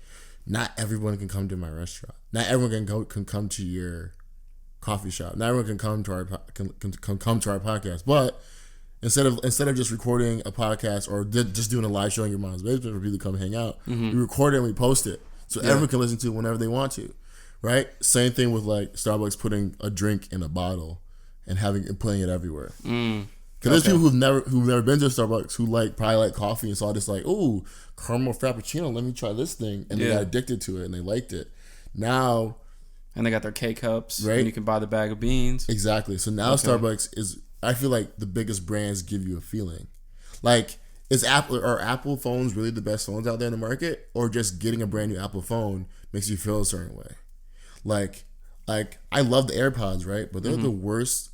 [SPEAKER 1] not everyone can come to my restaurant. Not everyone can come to your coffee shop. Not everyone can come to our come to our podcast. But instead of just recording a podcast or just doing a live show in your mom's basement for people to come hang out, we record it and we post it so everyone can listen to it whenever they want to. Right? Same thing with like Starbucks putting a drink in a bottle and putting it everywhere. Because there's people who've never been to Starbucks who probably like coffee and saw this like, ooh, caramel frappuccino, let me try this thing, and they got addicted to it and they liked it. Now,
[SPEAKER 2] and they got their K-cups, right? And you can buy the bag of beans.
[SPEAKER 1] Exactly. So now Starbucks is, I feel like the biggest brands give you a feeling. Like, are Apple phones really the best phones out there in the market, or just getting a brand new Apple phone makes you feel a certain way? Like I love the AirPods, right? But they're the worst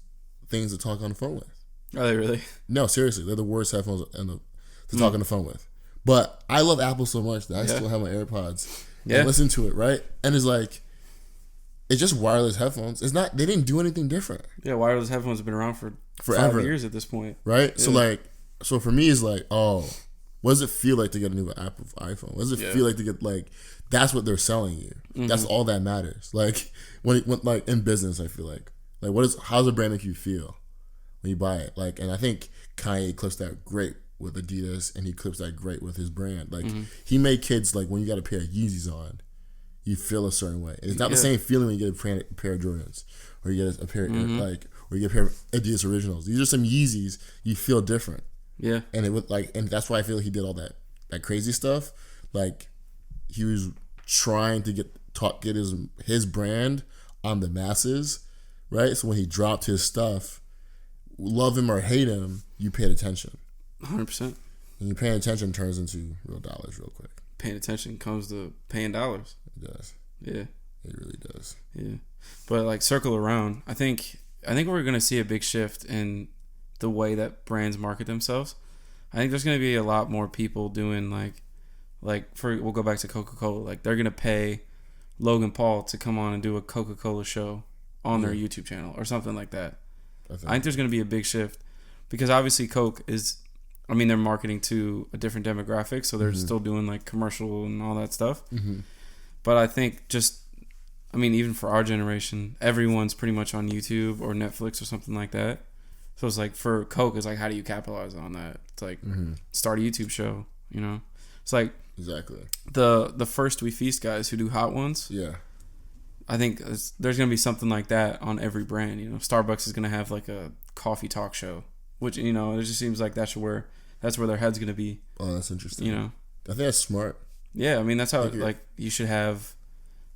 [SPEAKER 1] things to talk on the phone with.
[SPEAKER 2] Are they really?
[SPEAKER 1] No, seriously, they're the worst headphones to talk on the phone with. But I love Apple so much that I still have my AirPods and listen to it, right? And it's like, it's just wireless headphones. It's not. They didn't do anything different.
[SPEAKER 2] Yeah, wireless headphones have been around for forever. 5 years at this point,
[SPEAKER 1] right? Yeah. So for me, it's like, oh, what does it feel like to get a new Apple iPhone? What does it feel like to get like? That's what they're selling you. Mm-hmm. That's all that matters. Like when like in business, I feel like how's a brand make you feel when you buy it? Like, and I think Kanye clips that great with Adidas, and he clips that great with his brand. Like he made kids like when you got a pair of Yeezys on, you feel a certain way. And it's not the same feeling when you get a pair of Jordans or you get a pair or you get a pair of Adidas Originals. These are some Yeezys. You feel different. Yeah, and and that's why I feel like he did all that crazy stuff. Like he was trying to get his brand on the masses, right? So when he dropped his stuff, love him or hate him, you paid attention.
[SPEAKER 2] 100%.
[SPEAKER 1] And you paying attention turns into real dollars real quick.
[SPEAKER 2] Paying attention comes to paying dollars.
[SPEAKER 1] It does.
[SPEAKER 2] Yeah.
[SPEAKER 1] It really does.
[SPEAKER 2] Yeah. But like circle around, I think we're gonna see a big shift in the way that brands market themselves. I think there's gonna be a lot more people doing like like we'll go back to Coca-Cola. Like they're gonna pay Logan Paul to come on and do a Coca-Cola show on their YouTube channel or something like that. I think there's gonna be a big shift because obviously Coke is, I mean, they're marketing to a different demographic, so they're still doing like commercial and all that stuff. But I think even for our generation, everyone's pretty much on YouTube or Netflix or something like that. So it's like for Coke, it's like, how do you capitalize on that? It's like start a YouTube show, you know? It's like
[SPEAKER 1] exactly
[SPEAKER 2] the First We Feast guys who do hot ones.
[SPEAKER 1] Yeah, I
[SPEAKER 2] think there's gonna be something like that on every brand. You know, Starbucks is gonna have like a coffee talk show, which, you know, it just seems like that's where their head's gonna be.
[SPEAKER 1] Oh, that's interesting.
[SPEAKER 2] You know,
[SPEAKER 1] I think that's smart.
[SPEAKER 2] Yeah, I mean that's how like you should have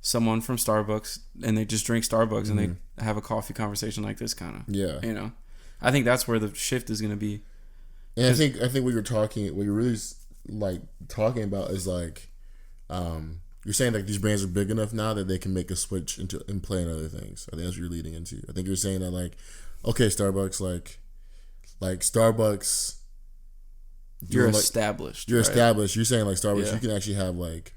[SPEAKER 2] someone from Starbucks and they just drink Starbucks and they have a coffee conversation like this kind of. Yeah, you know. I think that's where the shift is going to be.
[SPEAKER 1] And I think what you're really like talking about is like, you're saying like these brands are big enough now that they can make a switch and play in other things. I think that's what you're leading into. I think you're saying that like, okay, Starbucks, like Starbucks,
[SPEAKER 2] you're established.
[SPEAKER 1] You're established. You're saying like Starbucks, you can actually have like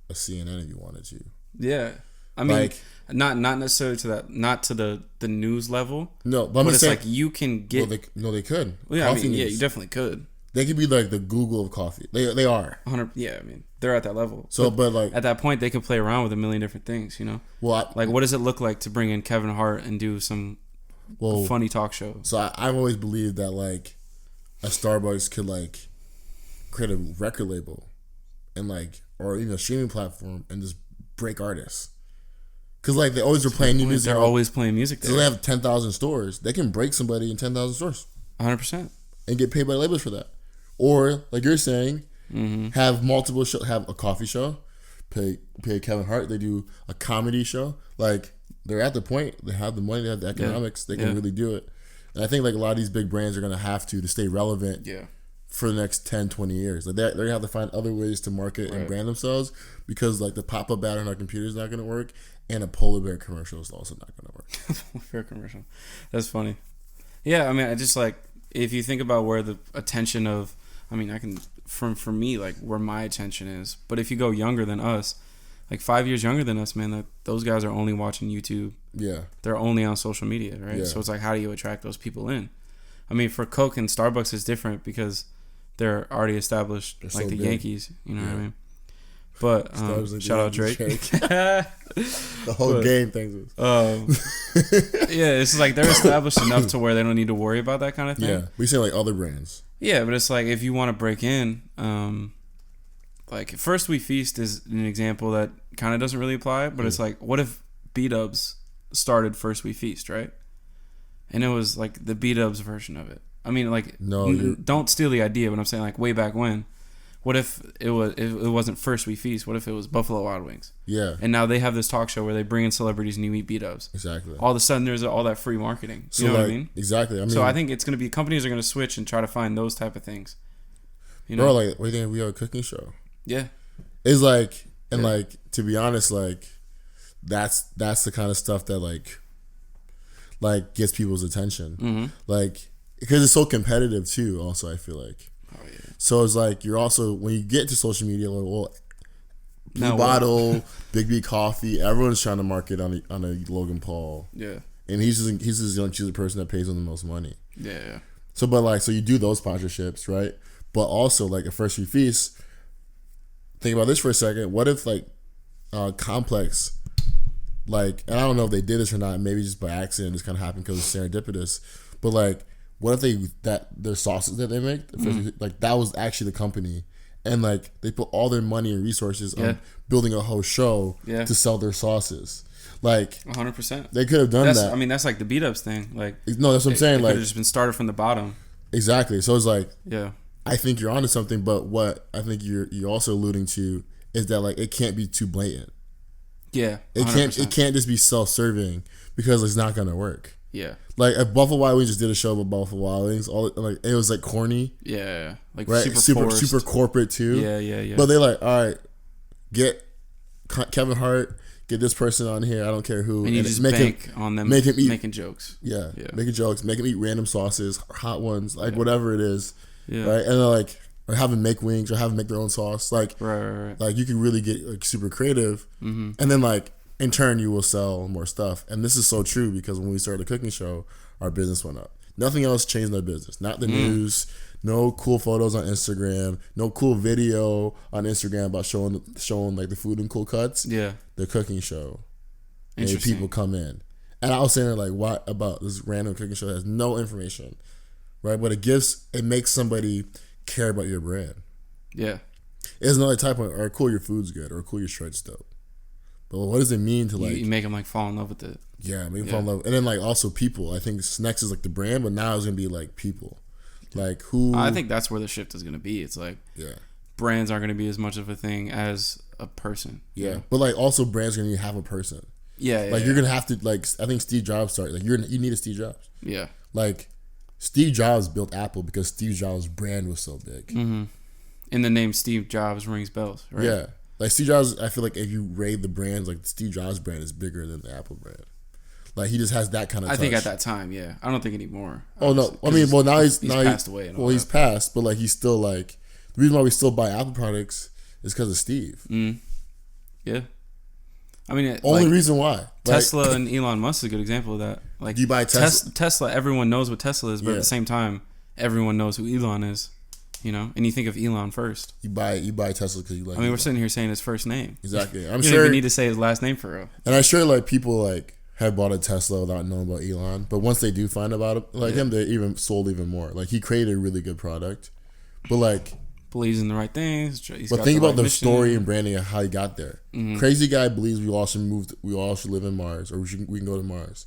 [SPEAKER 1] a CNN if you wanted to.
[SPEAKER 2] Yeah, I mean. Like, not necessarily to that, not to the news level.
[SPEAKER 1] No,
[SPEAKER 2] but it's like you can get.
[SPEAKER 1] Well, they could.
[SPEAKER 2] Well, yeah, coffee news. You definitely could.
[SPEAKER 1] They could be like the Google of coffee. They are.
[SPEAKER 2] 100. Yeah, I mean, they're at that level.
[SPEAKER 1] So, but like
[SPEAKER 2] at that point, they could play around with a million different things. You know. Well, like what does it look like to bring in Kevin Hart and do some funny talk show?
[SPEAKER 1] So I've always believed that like a Starbucks could like create a record label and like, or even a streaming platform and just break artists. Because, like, they always are playing new music.
[SPEAKER 2] They're always playing music there.
[SPEAKER 1] So they have 10,000 stores. They can break somebody in 10,000 stores.
[SPEAKER 2] 100%.
[SPEAKER 1] And get paid by labels for that. Or, like you're saying, have multiple shows. Have a coffee show. Pay Kevin Hart. They do a comedy show. Like, they're at the point. They have the money. They have the economics. They can really do it. And I think, like, a lot of these big brands are going to have to stay relevant for the next 10, 20 years. Like, they're going to have to find other ways to market and brand themselves because, like, the pop-up ad on our computer is not going to work. And a polar bear commercial is also not going to work.
[SPEAKER 2] Polar bear commercial. That's funny. Yeah, I mean, I just like, if you think about where the attention of, I mean, I can, for me, like, where my attention is. But if you go younger than us, like 5 years younger than us, man, those guys are only watching YouTube. Yeah. They're only on social media, right? Yeah. So it's like, how do you attract those people in? I mean, for Coke and Starbucks, it's different because they're already established, they're like so the big. Yankees. You know what I mean? But shout out Drake.
[SPEAKER 1] The whole game thing.
[SPEAKER 2] Yeah, it's like they're established enough to where they don't need to worry about that kind of thing.
[SPEAKER 1] Yeah, we say like other brands.
[SPEAKER 2] Yeah, but it's like if you want to break in, like First We Feast is an example that kind of doesn't really apply. But it's like, what if B-Dubs started First We Feast, right? And it was like the B-Dubs version of it. I mean, like, don't steal the idea, but I'm saying like way back when. What if it wasn't First We Feast? What if it was Buffalo Wild Wings? Yeah. And now they have this talk show where they bring in celebrities and you eat B-Dubs. Exactly. All of a sudden, there's all that free marketing. You know what I mean? Exactly. I mean, so I think it's going to be, companies are going to switch and try to find those type of things.
[SPEAKER 1] You know? Bro, like, what do you think? We have a cooking show. Yeah. It's like, and like, to be honest, like, that's the kind of stuff that like gets people's attention. Mm-hmm. Like, because it's so competitive too. Also, I feel like. Oh yeah. So it's like you're also, when you get to social media, like, well, Blue Bottle, Big B Coffee, everyone's trying to market on a Logan Paul. Yeah. And he's just gonna choose the person that pays him the most money. Yeah. So, but like, so you do those sponsorships, right? But also, like, at First We Feast, think about this for a second. What if like Complex, like, and I don't know if they did this or not, maybe just by accident, just kind of happened because it's serendipitous. But like, what if their sauces that they make, like, that was actually the company, and like they put all their money and resources on building a whole show to sell their sauces. Like
[SPEAKER 2] 100%,
[SPEAKER 1] they could have done that.
[SPEAKER 2] I mean, that's like the Beat Ups thing. Like,
[SPEAKER 1] no, that's what I'm saying.
[SPEAKER 2] It
[SPEAKER 1] like,
[SPEAKER 2] could have just been started from the bottom.
[SPEAKER 1] Exactly. So it's like, I think you're onto something, but what I think you're also alluding to is that like it can't be too blatant. Yeah, 100%. It can't just be self-serving because it's not gonna work. Yeah, like if Buffalo Wild Wings just did a show about Buffalo Wild Wings, it was like corny. Yeah, like right? super corporate too. Yeah. But they're like, all right, get Kevin Hart, get this person on here. I don't care who,
[SPEAKER 2] and you just bank on them, make him eat, making jokes.
[SPEAKER 1] Yeah, making jokes, make him eat random sauces, hot ones, like whatever it is. Yeah. Right, and they're like, or have them make wings or have them make their own sauce. Like,
[SPEAKER 2] Right.
[SPEAKER 1] like you can really get like super creative, and then like in turn you will sell more stuff. And this is so true because when we started the cooking show, our business went up. Nothing else changed our business. Not the news. No cool photos on Instagram. No cool video on Instagram about showing like the food in cool cuts.
[SPEAKER 2] Yeah.
[SPEAKER 1] The cooking show. Made
[SPEAKER 2] Interesting.
[SPEAKER 1] people come in. And I was saying like, what about this random cooking show that has no information, right? But it makes somebody care about your brand.
[SPEAKER 2] Yeah.
[SPEAKER 1] It's another type of, or cool, your food's good, or cool, your shred's dope. But what does it mean to like?
[SPEAKER 2] You make them like fall in love with it.
[SPEAKER 1] Yeah, make them fall in love. And then like also people. I think Snacks is like the brand, but now it's gonna be like people. Like who?
[SPEAKER 2] I think that's where the shift is gonna be. It's like brands aren't gonna be as much of a thing as a person.
[SPEAKER 1] Yeah, but like also brands are gonna have a person.
[SPEAKER 2] Yeah,
[SPEAKER 1] like you're gonna have to like. I think Steve Jobs started. Like you need a Steve Jobs.
[SPEAKER 2] Yeah.
[SPEAKER 1] Like Steve Jobs built Apple because Steve Jobs' brand was so big.
[SPEAKER 2] Mm-hmm. And the name Steve Jobs rings bells, right?
[SPEAKER 1] Yeah. Like Steve Jobs, I feel like if you rate the brands, like the Steve Jobs brand is bigger than the Apple brand. Like he just has that kind of touch.
[SPEAKER 2] I think at that time, yeah. I don't think anymore.
[SPEAKER 1] Oh no, I mean, well now he's
[SPEAKER 2] passed away. And all
[SPEAKER 1] he's passed, but like he's still like the reason why we still buy Apple products is because of Steve.
[SPEAKER 2] Yeah. I mean,
[SPEAKER 1] only reason why
[SPEAKER 2] Tesla and Elon Musk is a good example of that. Like
[SPEAKER 1] you buy
[SPEAKER 2] Tesla, everyone knows what Tesla is, but at the same time, everyone knows who Elon is. You know, and you think of Elon first.
[SPEAKER 1] You buy Tesla because you like.
[SPEAKER 2] I mean, we're sitting here saying his first name.
[SPEAKER 1] Exactly. I'm
[SPEAKER 2] you
[SPEAKER 1] sure
[SPEAKER 2] don't even need to say his last name for real.
[SPEAKER 1] And I'm sure like people like have bought a Tesla without knowing about Elon, but once they do find about it, like him, they even sold even more. Like he created a really good product, but like
[SPEAKER 2] believes in the right things.
[SPEAKER 1] But think about the story and branding of how he got there. Crazy guy believes we all should live in Mars, or we can go to Mars.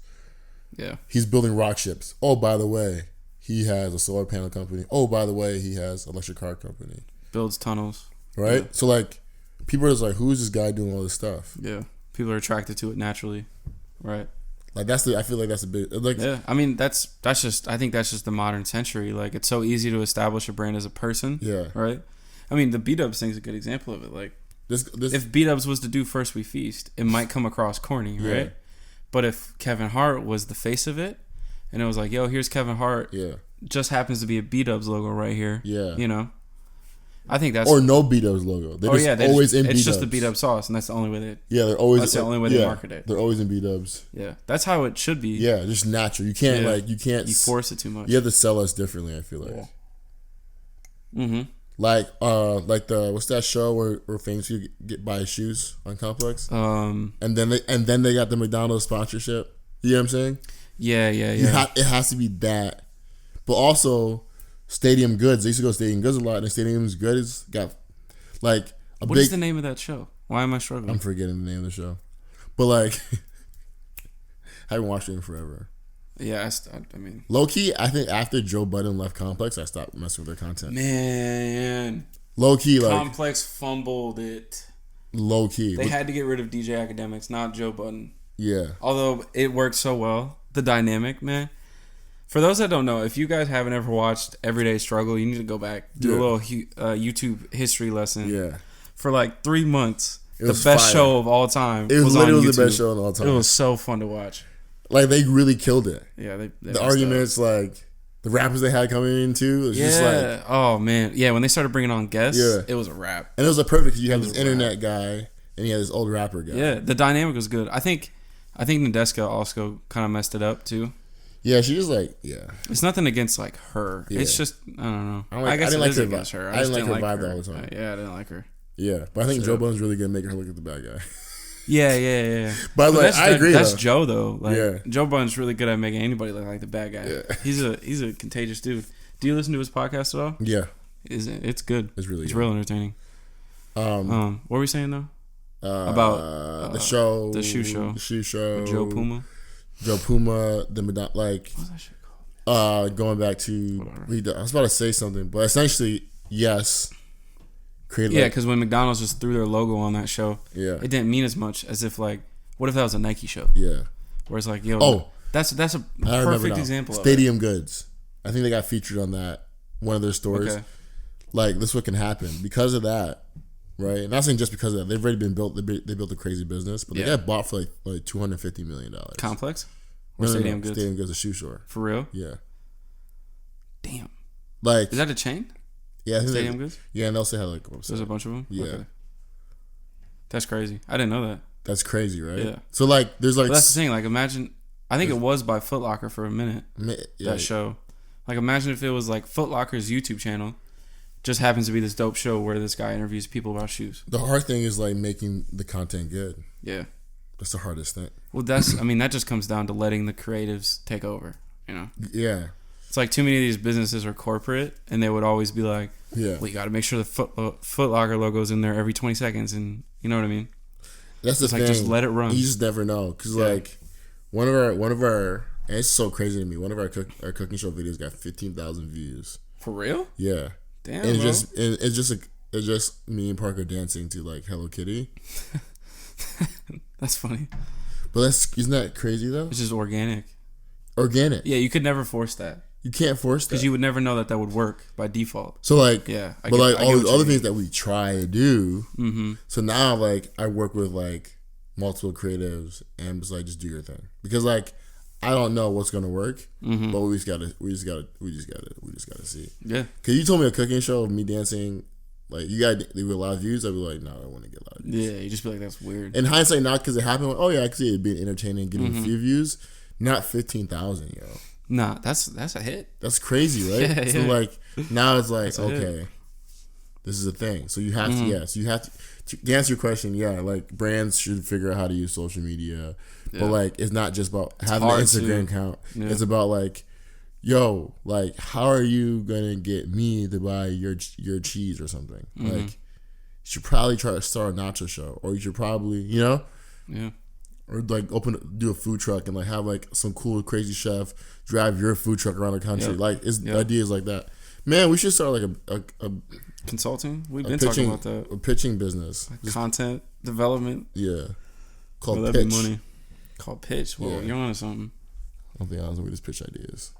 [SPEAKER 2] Yeah.
[SPEAKER 1] He's building rock ships. Oh, by the way, he has a solar panel company. Oh, by the way, he has an electric car company.
[SPEAKER 2] Builds tunnels.
[SPEAKER 1] Right?
[SPEAKER 2] Yeah.
[SPEAKER 1] So like people are just like, who's this guy doing all this stuff?
[SPEAKER 2] Yeah. People are attracted to it naturally. Right.
[SPEAKER 1] Like I feel like that's a big like.
[SPEAKER 2] Yeah. I mean I think that's just the modern century. Like it's so easy to establish a brand as a person.
[SPEAKER 1] Yeah.
[SPEAKER 2] Right? I mean the B-Dubs thing's a good example of it. Like
[SPEAKER 1] this
[SPEAKER 2] if B-Dubs was to do First We Feast, it might come across corny, right? Yeah. But if Kevin Hart was the face of it, and it was like, yo, here's Kevin Hart.
[SPEAKER 1] Yeah.
[SPEAKER 2] Just happens to be a B-Dubs logo right here.
[SPEAKER 1] Yeah.
[SPEAKER 2] You know? I think that's...
[SPEAKER 1] Or no B-Dubs logo. They're always in B-Dubs.
[SPEAKER 2] It's just the B-Dub sauce, and that's the only way they...
[SPEAKER 1] Yeah, they're always...
[SPEAKER 2] That's the only way they market it.
[SPEAKER 1] They're always in B-Dubs.
[SPEAKER 2] Yeah. That's how it should be.
[SPEAKER 1] Yeah, just natural. You can't, you can't...
[SPEAKER 2] You force it too much.
[SPEAKER 1] You have to sell us differently, I feel like.
[SPEAKER 2] Yeah. Mm-hmm.
[SPEAKER 1] Like the... What's that show where famous people get buy shoes on Complex? And then they got the McDonald's sponsorship. You know what I'm saying?
[SPEAKER 2] Yeah.
[SPEAKER 1] It has to be that. But also, Stadium Goods. I used to go to Stadium Goods a lot, and Stadium Goods got like a
[SPEAKER 2] What is the name of that show? Why am I struggling?
[SPEAKER 1] I'm forgetting the name of the show. But like, I haven't watched it in forever.
[SPEAKER 2] Yeah, I mean,
[SPEAKER 1] low key, I think after Joe Budden left Complex, I stopped messing with their content.
[SPEAKER 2] Man,
[SPEAKER 1] low key, like
[SPEAKER 2] Complex fumbled it.
[SPEAKER 1] Low key,
[SPEAKER 2] they had to get rid of DJ Academics, not Joe Budden.
[SPEAKER 1] Yeah,
[SPEAKER 2] although it worked so well, the dynamic, man. For those that don't know, if you guys haven't ever watched Everyday Struggle, you need to go back, do a little YouTube history lesson.
[SPEAKER 1] Yeah,
[SPEAKER 2] for like 3 months, the best show of all time.
[SPEAKER 1] It was literally the best show of all time.
[SPEAKER 2] It was so fun to watch.
[SPEAKER 1] Like they really killed it.
[SPEAKER 2] Yeah,
[SPEAKER 1] the arguments, like the rappers they had coming in too. It was just like,
[SPEAKER 2] oh man, yeah. When they started bringing on guests, it was a rap,
[SPEAKER 1] and it was a perfect. You had this internet guy, and you had this old rapper guy.
[SPEAKER 2] Yeah, the dynamic was good. I think Nadeska also kind of messed it up too.
[SPEAKER 1] Yeah, she was like,
[SPEAKER 2] It's nothing against like her. Yeah. It's just I don't know.
[SPEAKER 1] I guess
[SPEAKER 2] it
[SPEAKER 1] like
[SPEAKER 2] is against her.
[SPEAKER 1] I didn't like her vibe all the time.
[SPEAKER 2] Yeah, I didn't like her.
[SPEAKER 1] Yeah, but I think Joe Budden's really good at making her look at the bad guy.
[SPEAKER 2] Yeah.
[SPEAKER 1] But like, I agree.
[SPEAKER 2] That's Joe though. Like, Joe Budden's really good at making anybody look like the bad guy. Yeah. He's a contagious dude. Do you listen to his podcast at all?
[SPEAKER 1] Yeah.
[SPEAKER 2] It's good.
[SPEAKER 1] It's really
[SPEAKER 2] it's
[SPEAKER 1] good.
[SPEAKER 2] Real entertaining. What were we saying though? About
[SPEAKER 1] the show,
[SPEAKER 2] the shoe show,
[SPEAKER 1] with
[SPEAKER 2] Joe Puma,
[SPEAKER 1] the Madonna, like
[SPEAKER 2] what's that shit called?
[SPEAKER 1] Going back to I was about to say something, but essentially yes.
[SPEAKER 2] Yeah, because when McDonald's just threw their logo on that show, it didn't mean as much as if like, what if that was a Nike show?
[SPEAKER 1] Yeah,
[SPEAKER 2] where it's like, yo, that's a perfect example.
[SPEAKER 1] Stadium Goods. I think they got featured on that one of their stores. Okay. Like this, what can happen because of that, right? Not saying just because of that. They've already been built. They built a crazy business, but they got bought for like $250 million.
[SPEAKER 2] Complex
[SPEAKER 1] or Stadium Goods? Stadium Goods, a shoe store.
[SPEAKER 2] For real?
[SPEAKER 1] Yeah.
[SPEAKER 2] Damn.
[SPEAKER 1] Like,
[SPEAKER 2] is that a chain?
[SPEAKER 1] Yeah, I think
[SPEAKER 2] Stadium Goods.
[SPEAKER 1] Yeah, and they also had like a website.
[SPEAKER 2] There's a bunch of them.
[SPEAKER 1] Yeah,
[SPEAKER 2] Okay. That's crazy. I didn't know that.
[SPEAKER 1] that's crazy, right?
[SPEAKER 2] Yeah.
[SPEAKER 1] So like, there's like
[SPEAKER 2] But that's the thing. Like, imagine. I think it was by Foot Locker for a minute. That show. Like, imagine if it was like Foot Locker's YouTube channel. Just happens to be this dope show where this guy interviews people about shoes.
[SPEAKER 1] The hard thing is like making the content good.
[SPEAKER 2] Yeah.
[SPEAKER 1] That's the hardest thing.
[SPEAKER 2] Well, that just comes down to letting the creatives take over, you know?
[SPEAKER 1] Yeah.
[SPEAKER 2] It's like too many of these businesses are corporate, and they would always be like,
[SPEAKER 1] yeah,
[SPEAKER 2] well, you got to make sure the Foot Locker logo's in there every 20 seconds, and you know what I mean?
[SPEAKER 1] That's the thing.
[SPEAKER 2] Like, just let it run.
[SPEAKER 1] You just never know. Because, like, one of our, and it's so crazy to me, one of our cooking show videos got 15,000 views.
[SPEAKER 2] For real?
[SPEAKER 1] Yeah.
[SPEAKER 2] Damn,
[SPEAKER 1] and
[SPEAKER 2] bro.
[SPEAKER 1] It's just me and Parker dancing to like Hello Kitty.
[SPEAKER 2] That's funny.
[SPEAKER 1] But isn't that crazy though?
[SPEAKER 2] It's just organic.
[SPEAKER 1] Organic.
[SPEAKER 2] Yeah, you could never force that.
[SPEAKER 1] You can't force that
[SPEAKER 2] because you would never know that would work by default.
[SPEAKER 1] So like,
[SPEAKER 2] yeah,
[SPEAKER 1] all the other things that we try to do. Mm-hmm. So now like I work with like multiple creatives and it's like just do your thing because like I don't know what's gonna work, but we just gotta see.
[SPEAKER 2] Yeah.
[SPEAKER 1] Cause you told me a cooking show of me dancing, like you got leave a lot of views. I'd be like, no, I don't want to get a lot of views.
[SPEAKER 2] Yeah, you just be like, that's weird.
[SPEAKER 1] In hindsight, not because it happened. Like, oh yeah, I could see it being entertaining, getting a few views. Not 15,000, yo.
[SPEAKER 2] Nah, that's a hit.
[SPEAKER 1] That's crazy, right?
[SPEAKER 2] Yeah,
[SPEAKER 1] so
[SPEAKER 2] yeah.
[SPEAKER 1] like now it's like okay,
[SPEAKER 2] hit.
[SPEAKER 1] this is a thing. So you have to, so you have to answer your question. Yeah, like brands should figure out how to use social media, but like it's not just about having an Instagram account. Yeah. It's about like, yo, like how are you gonna get me to buy your cheese or something? Like you should probably try to start a nacho show, or you should probably yeah. Or like do a food truck and like have like some cool crazy chef drive your food truck around the country. Like ideas like that. Man, we should start like a
[SPEAKER 2] consulting. We've been talking about that.
[SPEAKER 1] A pitching business.
[SPEAKER 2] Like content development.
[SPEAKER 1] Yeah. Called
[SPEAKER 2] Pitch.
[SPEAKER 1] Pitch.
[SPEAKER 2] Money. Called Pitch. Well, you're on to something.
[SPEAKER 1] I'll be honest with just pitch ideas.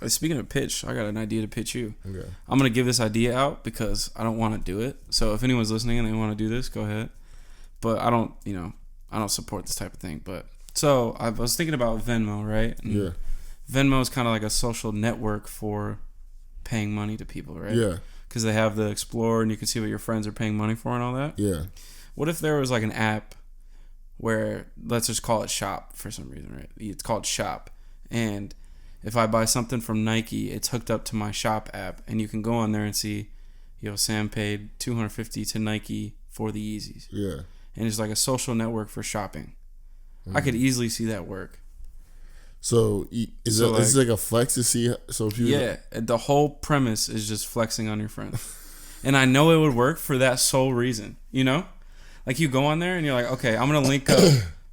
[SPEAKER 2] Speaking of pitch, I got an idea to pitch you.
[SPEAKER 1] Okay.
[SPEAKER 2] I'm gonna give this idea out because I don't want to do it. So if anyone's listening and they want to do this, go ahead. But I don't support this type of thing. But so I was thinking about Venmo, right? And
[SPEAKER 1] yeah.
[SPEAKER 2] Venmo is kind of like a social network for paying money to people, right?
[SPEAKER 1] Yeah.
[SPEAKER 2] Because they have the Explorer and you can see what your friends are paying money for and all that.
[SPEAKER 1] Yeah.
[SPEAKER 2] What if there was like an app where, let's just call it Shop for some reason, right? It's called Shop. And if I buy something from Nike, it's hooked up to my Shop app. And you can go on there and see, Sam paid $250 to Nike for the Yeezys.
[SPEAKER 1] Yeah.
[SPEAKER 2] And it's like a social network for shopping. I could easily see that work.
[SPEAKER 1] So is it like a flex to see? So people
[SPEAKER 2] the whole premise is just flexing on your friends, and I know it would work for that sole reason. Like you go on there and you're like, okay, I'm gonna link up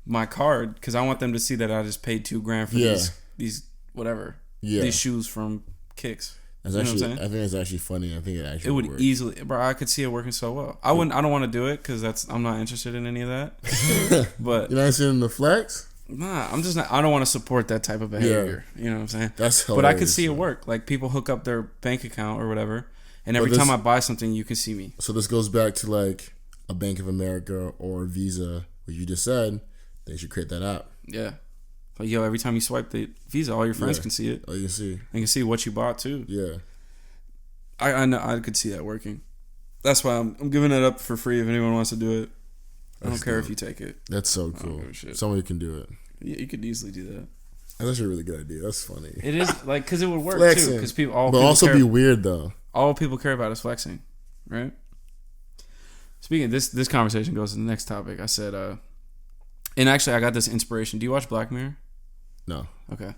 [SPEAKER 2] my card because I want them to see that I just paid $2,000 for these whatever these shoes from Kicks.
[SPEAKER 1] That's actually, I think it's actually funny. I think it
[SPEAKER 2] would
[SPEAKER 1] work.
[SPEAKER 2] easily, bro. I could see it working so well. I don't want to do it because I'm not interested in any of that. But
[SPEAKER 1] you're not interested in the flex?
[SPEAKER 2] Nah, I'm just not. I don't want to support that type of behavior. You know what I'm saying?
[SPEAKER 1] That's hilarious.
[SPEAKER 2] But I could see it work. Like people hook up their bank account or whatever, and every time I buy something, you can see me.
[SPEAKER 1] So this goes back to like a Bank of America or Visa, what you just said. They should create that app.
[SPEAKER 2] Yeah. Like, every time you swipe the Visa, all your friends can see it.
[SPEAKER 1] Oh, you can see.
[SPEAKER 2] They can see what you bought too.
[SPEAKER 1] Yeah.
[SPEAKER 2] I know I could see that working. That's why I'm giving it up for free if anyone wants to do it. I don't care if you take it.
[SPEAKER 1] That's so cool. Somebody can do it.
[SPEAKER 2] Yeah, you could easily do that.
[SPEAKER 1] That's actually a really good idea. That's funny.
[SPEAKER 2] It is like because it would work
[SPEAKER 1] flexing.
[SPEAKER 2] too. Because people,
[SPEAKER 1] but also be weird though.
[SPEAKER 2] All people care about is flexing, right? Speaking of this conversation goes to the next topic. I said, and actually I got this inspiration. Do you watch Black Mirror?
[SPEAKER 1] No.
[SPEAKER 2] Okay.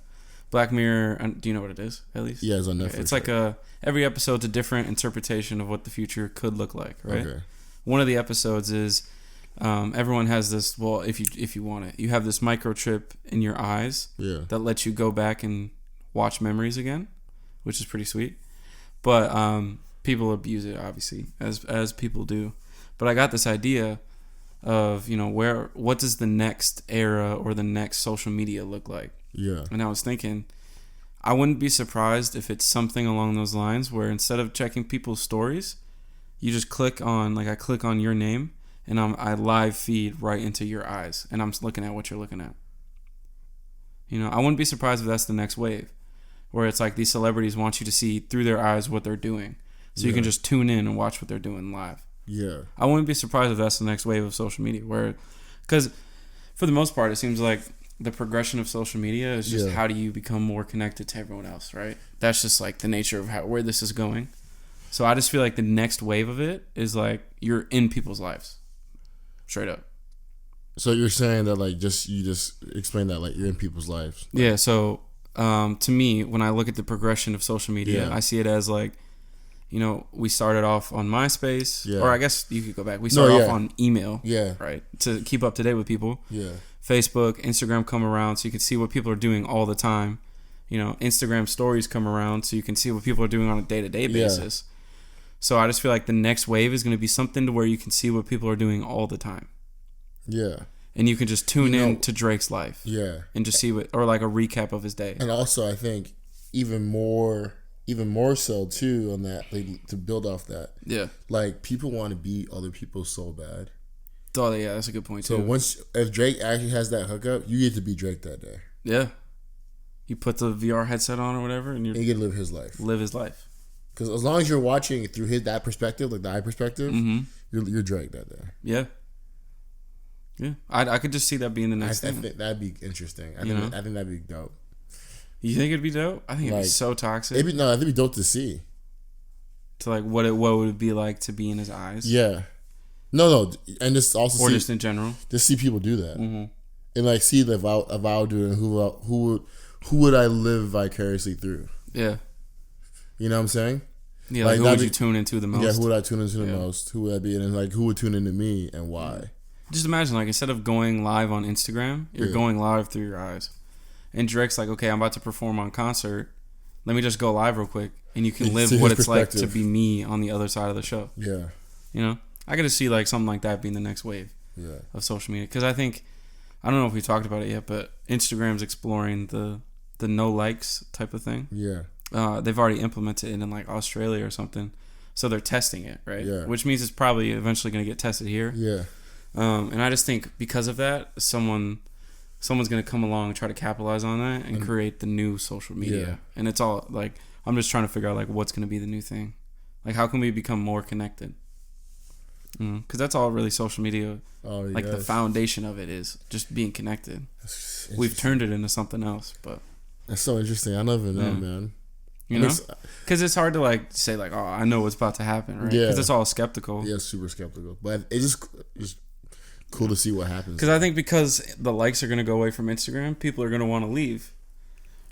[SPEAKER 2] Black Mirror. Do you know what it is? At least.
[SPEAKER 1] Yeah, it's on Netflix.
[SPEAKER 2] Okay. It's like every episode's a different interpretation of what the future could look like, right?
[SPEAKER 1] Okay.
[SPEAKER 2] One of the episodes is everyone has this. Well, if you want it, you have this microchip in your eyes that lets you go back and watch memories again, which is pretty sweet. But people abuse it, obviously, as people do. But I got this idea of what does the next era or the next social media look like?
[SPEAKER 1] Yeah.
[SPEAKER 2] And I was thinking, I wouldn't be surprised if it's something along those lines where instead of checking people's stories, you just click on, I click on your name and I live feed right into your eyes and I'm looking at what you're looking at. I wouldn't be surprised if that's the next wave where it's like these celebrities want you to see through their eyes what they're doing. So you can just tune in and watch what they're doing live.
[SPEAKER 1] Yeah.
[SPEAKER 2] I wouldn't be surprised if that's the next wave of social media, because for the most part, it seems like the progression of social media is just how do you become more connected to everyone else, right? That's just like the nature of where this is going. So I just feel like the next wave of it is like you're in people's lives, straight up.
[SPEAKER 1] So you're saying that like you just explain that like you're in people's lives. Like,
[SPEAKER 2] yeah. So to me, when I look at the progression of social media, I see it as like, we started off on MySpace, or I guess you could go back. We started off on email, right, to keep up to date with people. Yeah. Facebook, Instagram come around, so you can see what people are doing all the time. Instagram stories come around, so you can see what people are doing on a day-to-day basis. So I just feel like the next wave is going to be something to where you can see what people are doing all the time. Yeah. And you can just tune in to Drake's life. Yeah. And just see or like a recap of his day.
[SPEAKER 1] And also, I think even more so too on that, like, to build off that. Yeah. Like, people want to be other people so bad.
[SPEAKER 2] Oh yeah, that's a good point too.
[SPEAKER 1] So if Drake actually has that hookup, you get to be Drake that day.
[SPEAKER 2] Yeah. You put the VR headset on or whatever, and you
[SPEAKER 1] get to live his life.
[SPEAKER 2] Live his life.
[SPEAKER 1] Because as long as you're watching through that perspective, like the eye perspective, you're Drake that day.
[SPEAKER 2] Yeah. Yeah, I could just see that being the next thing.
[SPEAKER 1] I think that'd be interesting. I think that'd be dope.
[SPEAKER 2] You think it'd be dope? I think it'd be so toxic.
[SPEAKER 1] I think it'd be dope to see.
[SPEAKER 2] To like what would it be like to be in his eyes?
[SPEAKER 1] Yeah. No, and just also
[SPEAKER 2] or just in general,
[SPEAKER 1] just see people do that, and like see if I'll do it, and who would I live vicariously through? Yeah. You know what I'm saying?
[SPEAKER 2] Yeah, like who would you tune into the most?
[SPEAKER 1] Yeah, who would I tune into the most? Who would I be in? And like who would tune into me and why?
[SPEAKER 2] Just imagine, like, instead of going live on Instagram, you're going live through your eyes. And Drake's like, okay, I'm about to perform on concert. Let me just go live real quick. And you can live what it's like to be me on the other side of the show. Yeah. I got to see, like, something like that being the next wave of social media. Because I don't know if we talked about it yet, but Instagram's exploring the no likes type of thing. Yeah. They've already implemented it in, like, Australia or something. So they're testing it, right? Yeah. Which means it's probably eventually going to get tested here. Yeah. And I just think because of that, someone's going to come along and try to capitalize on that and create the new social media. Yeah. And it's all like, I'm just trying to figure out like what's going to be the new thing. Like, how can we become more connected? Because that's all really social media. Oh, like the foundation of it is just being connected. We've turned it into something else, but
[SPEAKER 1] that's so interesting. I don't even know, man.
[SPEAKER 2] Because it's hard to like say like, oh, I know what's about to happen, right? Because it's all skeptical.
[SPEAKER 1] Yeah, super skeptical. But it's just cool to see what happens.
[SPEAKER 2] Because the likes are going to go away from Instagram, people are going to want to leave,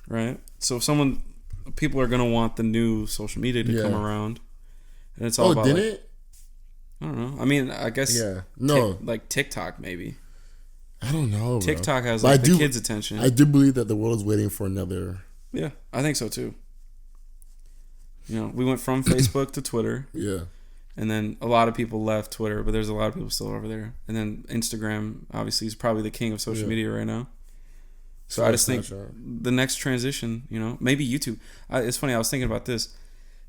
[SPEAKER 2] right? So people are going to want the new social media to come around, and it's all about.
[SPEAKER 1] Didn't it?
[SPEAKER 2] I don't know. I mean, I guess.
[SPEAKER 1] Yeah. No.
[SPEAKER 2] Like TikTok, maybe.
[SPEAKER 1] I don't know.
[SPEAKER 2] TikTok has like the kids' attention.
[SPEAKER 1] I do believe that the world is waiting for another.
[SPEAKER 2] Yeah, I think so too. We went from Facebook to Twitter. Yeah. And then a lot of people left Twitter, but there's a lot of people still over there. And then Instagram, obviously, is probably the king of social media right now. So I just think the next transition, maybe YouTube. It's funny, I was thinking about this.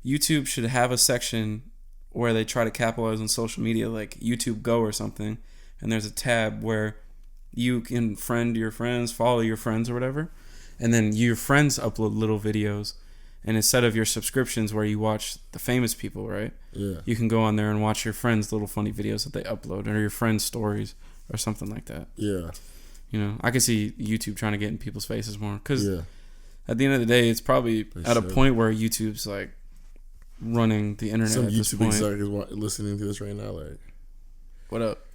[SPEAKER 2] YouTube should have a section where they try to capitalize on social media, like YouTube Go or something. And there's a tab where you can friend your friends, follow your friends or whatever. And then your friends upload little videos. And instead of your subscriptions where you watch the famous people, right? Yeah. You can go on there and watch your friends' little funny videos that they upload, or your friends' stories, or something like that. Yeah. I could see YouTube trying to get in people's faces more, because at the end of the day, it's probably a point where YouTube's like running the internet. Some YouTube
[SPEAKER 1] executives listening to this right now, like,
[SPEAKER 2] what up?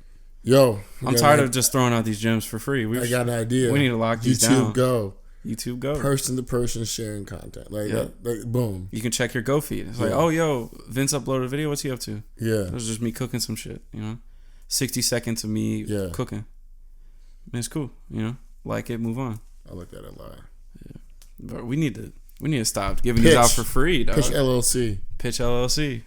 [SPEAKER 1] Yo,
[SPEAKER 2] I'm tired of just throwing out these gems for free.
[SPEAKER 1] I got an idea.
[SPEAKER 2] We need to lock these down.
[SPEAKER 1] YouTube Go. Person to person sharing content. Like, boom.
[SPEAKER 2] You can check your Go feed. It's like, oh, yo, Vince uploaded a video. What's he up to? Yeah. It was just me cooking some shit, 60 seconds of me cooking. And it's cool, Like it, move on.
[SPEAKER 1] I like that a lot.
[SPEAKER 2] Yeah. But we need to stop giving these out for free, dog.
[SPEAKER 1] Pitch LLC.
[SPEAKER 2] Pitch LLC.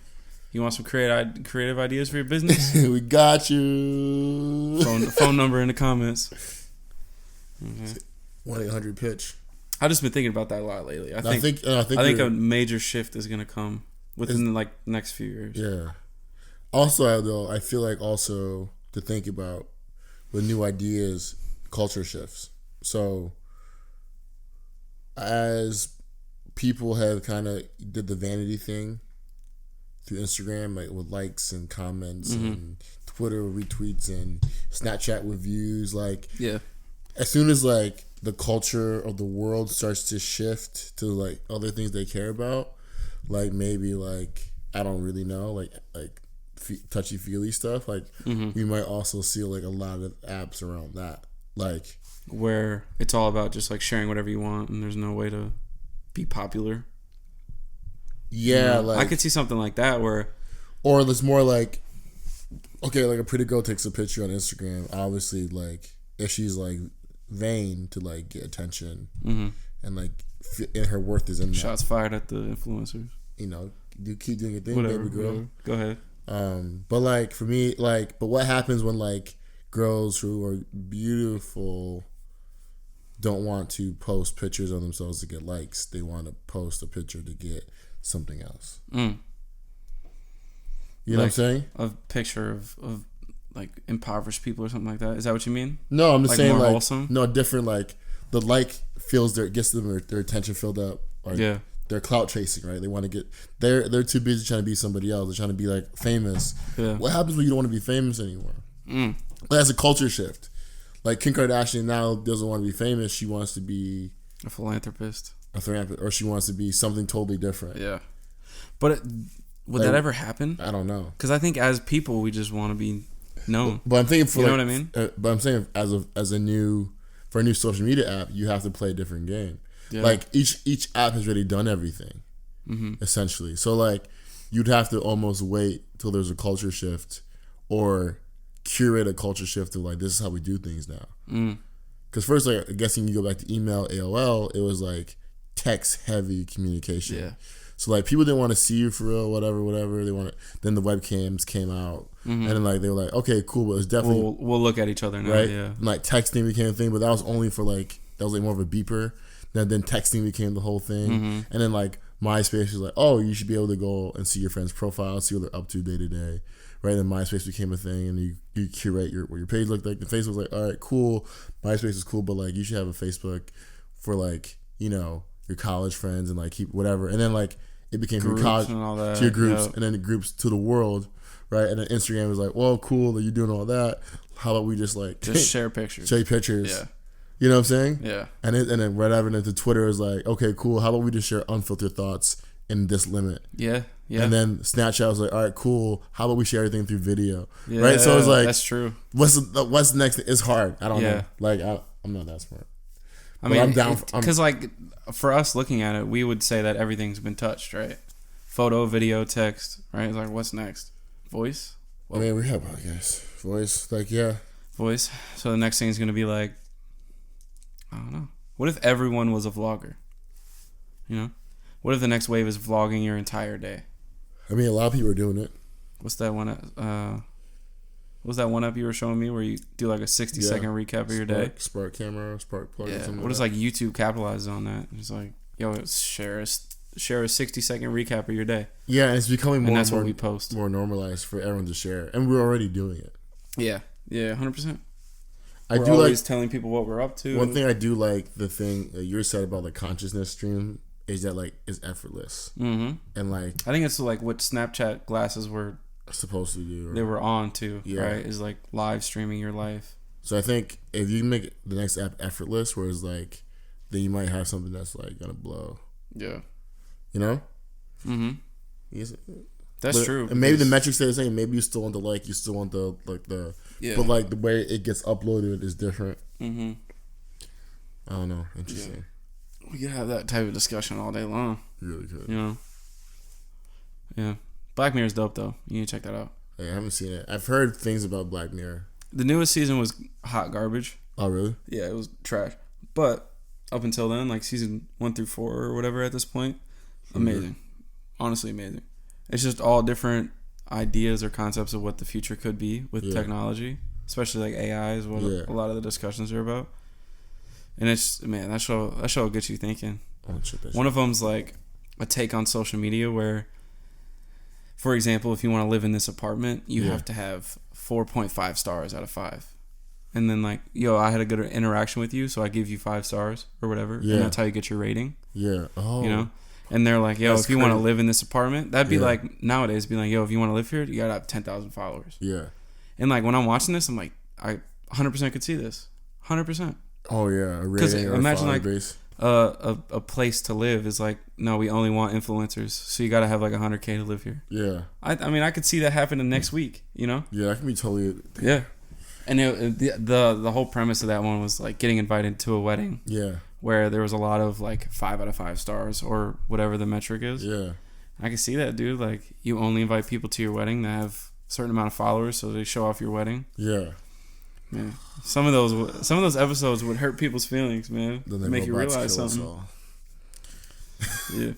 [SPEAKER 2] You want some creative ideas for your business?
[SPEAKER 1] We got you.
[SPEAKER 2] Phone number in the comments. Okay.
[SPEAKER 1] 1-800-PITCH.
[SPEAKER 2] I've just been thinking about that a lot lately. I think a major shift is going to come within the next few years.
[SPEAKER 1] Yeah. Also, though, I feel like also to think about with new ideas, culture shifts. So as people have kind of did the vanity thing through Instagram, like with likes and comments and Twitter retweets and Snapchat with views. Like,
[SPEAKER 2] yeah,
[SPEAKER 1] as soon as like the culture of the world starts to shift to like other things they care about, like maybe like I don't really know, like touchy feely stuff. Like we might also see like a lot of apps around that, like
[SPEAKER 2] where it's all about just like sharing whatever you want, and there's no way to be popular.
[SPEAKER 1] Yeah, like
[SPEAKER 2] I could see something like that where,
[SPEAKER 1] or it's more like, okay, like a pretty girl takes a picture on Instagram. Obviously, like if she's like vain to like get attention and like and her worth is in that.
[SPEAKER 2] Shots fired at the influencers.
[SPEAKER 1] You know, you keep doing your thing,
[SPEAKER 2] Whatever,
[SPEAKER 1] baby girl.
[SPEAKER 2] Whatever. Go ahead.
[SPEAKER 1] But like for me, like, but what happens when like girls who are beautiful don't want to post pictures of themselves to get likes? They want to post a picture to get something else. You know what I'm saying?
[SPEAKER 2] A picture of like impoverished people or something like that. Is that what you mean?
[SPEAKER 1] No, I'm just
[SPEAKER 2] like
[SPEAKER 1] saying
[SPEAKER 2] more
[SPEAKER 1] like
[SPEAKER 2] wholesome?
[SPEAKER 1] No, different. Like the like gets them their attention filled up. Like,
[SPEAKER 2] yeah. They're
[SPEAKER 1] clout chasing, right? They want to get they're too busy trying to be somebody else. They're trying to be like famous. Yeah. What happens when you don't want to be famous anymore? That's a culture shift. Like Kim Kardashian now doesn't want to be famous. She wants to be
[SPEAKER 2] a philanthropist.
[SPEAKER 1] Or she wants to be something totally different.
[SPEAKER 2] Yeah. But would that ever happen?
[SPEAKER 1] I don't know.
[SPEAKER 2] Because I think as people, we just want to be known.
[SPEAKER 1] But I'm thinking
[SPEAKER 2] you know what I mean?
[SPEAKER 1] But I'm saying for a new social media app, you have to play a different game. Yeah. Like each app has already done everything, essentially. So like you'd have to almost wait till there's a culture shift, or curate a culture shift of like this is how we do things now. Because first, like I'm guessing you go back to email, AOL, it was like text heavy communication. Yeah. So like people didn't want to see you for real, whatever. They wanted. Then the webcams came out, and then like they were like, okay, cool, but it's definitely
[SPEAKER 2] we'll look at each other now, right? Yeah.
[SPEAKER 1] And like texting became a thing, but that was only for like more of a beeper. Then texting became the whole thing, and then like MySpace was like, oh, you should be able to go and see your friend's profile, see what they're up to day to day, right? Then MySpace became a thing, and you curate what your page looked like. The Facebook was like, all right, cool, MySpace is cool, but like you should have a Facebook for like your college friends and like keep whatever, and then like it became
[SPEAKER 2] groups
[SPEAKER 1] your college
[SPEAKER 2] and all that,
[SPEAKER 1] to your groups, and then the groups to the world, right? And then Instagram was like, well, cool that you're doing all that. How about we just
[SPEAKER 2] share pictures?
[SPEAKER 1] Share pictures.
[SPEAKER 2] Yeah.
[SPEAKER 1] You know what I'm saying?
[SPEAKER 2] Yeah.
[SPEAKER 1] And then whatever. And then the Twitter is like, okay, cool. How about we just share unfiltered thoughts in this limit?
[SPEAKER 2] Yeah. Yeah.
[SPEAKER 1] And then Snapchat was like, all right, cool. How about we share everything through video?
[SPEAKER 2] Yeah,
[SPEAKER 1] right. So it's like,
[SPEAKER 2] that's true.
[SPEAKER 1] What's the next thing? It's hard. I don't know. Like I'm not that smart.
[SPEAKER 2] I mean, I'm down because like for us looking at it, we would say that everything's been touched, right? Photo, video, text, right? It's like, what's next? Voice.
[SPEAKER 1] I mean, we have, I guess, voice. Like, yeah,
[SPEAKER 2] voice. So the next thing is gonna be like, I don't know. What if everyone was a vlogger? What if the next wave is vlogging your entire day?
[SPEAKER 1] I mean, a lot of people are doing it.
[SPEAKER 2] What's that one? Was that one up you were showing me where you do like a 60-second recap of your day?
[SPEAKER 1] Spark camera, spark plug.
[SPEAKER 2] Yeah. What if like YouTube capitalizes on that? It's like, yo, share a 60-second recap of your day.
[SPEAKER 1] Yeah, and it's becoming more.
[SPEAKER 2] And that's what we post.
[SPEAKER 1] More normalized for everyone to share, and we're already doing it.
[SPEAKER 2] Yeah. Yeah. 100%.
[SPEAKER 1] I
[SPEAKER 2] we're
[SPEAKER 1] do
[SPEAKER 2] always
[SPEAKER 1] like
[SPEAKER 2] telling people what we're up to.
[SPEAKER 1] One thing I do like, the thing that you said about the consciousness stream, is that like it's effortless. And like
[SPEAKER 2] I think it's like what Snapchat glasses were
[SPEAKER 1] supposed to do.
[SPEAKER 2] They were on to, right? Is like live streaming your life.
[SPEAKER 1] So I think if you make the next app effortless, where it's like, then you might have something that's like gonna blow. Yeah. You know. Yes.
[SPEAKER 2] That's true.
[SPEAKER 1] And maybe the metrics stay the same. Maybe you still want the like. You still want the but like the way it gets uploaded is different. I don't know. Interesting.
[SPEAKER 2] Yeah. We could have that type of discussion all day long.
[SPEAKER 1] Really could.
[SPEAKER 2] Yeah. Black Mirror's dope though. You need to check that out.
[SPEAKER 1] Hey, I haven't seen it. I've heard things about Black Mirror.
[SPEAKER 2] The newest season was hot garbage.
[SPEAKER 1] Oh really?
[SPEAKER 2] Yeah, it was trash. But up until then, like season 1 through 4 or whatever at this point, amazing. Honestly amazing. It's just all different ideas or concepts of what the future could be with technology, especially like AI is what a lot of the discussions are about. And it's, man, that show will get you thinking. One of them's like a take on social media where, for example, if you want to live in this apartment, you have to have 4.5 stars out of 5. And then like, yo, I had a good interaction with you, so I give you 5 stars or whatever. Yeah. And that's how you get your rating.
[SPEAKER 1] Yeah. Oh.
[SPEAKER 2] You know? And they're like, yo,
[SPEAKER 1] That's
[SPEAKER 2] if you want to
[SPEAKER 1] crazy.
[SPEAKER 2] live in this apartment, that'd be
[SPEAKER 1] Yeah.
[SPEAKER 2] like nowadays, be like, yo, if you want to live here, you gotta have 10,000 followers.
[SPEAKER 1] Yeah.
[SPEAKER 2] And like when I'm watching this, I'm like, I 100% could see this, 100%.
[SPEAKER 1] Oh yeah, a
[SPEAKER 2] Because
[SPEAKER 1] rating or
[SPEAKER 2] imagine
[SPEAKER 1] a
[SPEAKER 2] like
[SPEAKER 1] base.
[SPEAKER 2] a place to live is like, no, we only want influencers, so you gotta have like 100K to live here.
[SPEAKER 1] Yeah.
[SPEAKER 2] I mean, I could see that happening next week. You know?
[SPEAKER 1] Yeah, that can be totally.
[SPEAKER 2] Yeah. And the whole premise of that one was like getting invited to a wedding
[SPEAKER 1] Yeah.
[SPEAKER 2] where there was a lot of like 5 out of 5 stars or whatever the metric is.
[SPEAKER 1] Yeah.
[SPEAKER 2] I can see that, dude. Like you only invite people to your wedding that have a certain amount of followers, so they show off your wedding.
[SPEAKER 1] Yeah.
[SPEAKER 2] Man, some of those episodes would hurt people's feelings, man.
[SPEAKER 1] Then they
[SPEAKER 2] Make you
[SPEAKER 1] robots
[SPEAKER 2] realize
[SPEAKER 1] kill us
[SPEAKER 2] something.
[SPEAKER 1] all.
[SPEAKER 2] Yeah.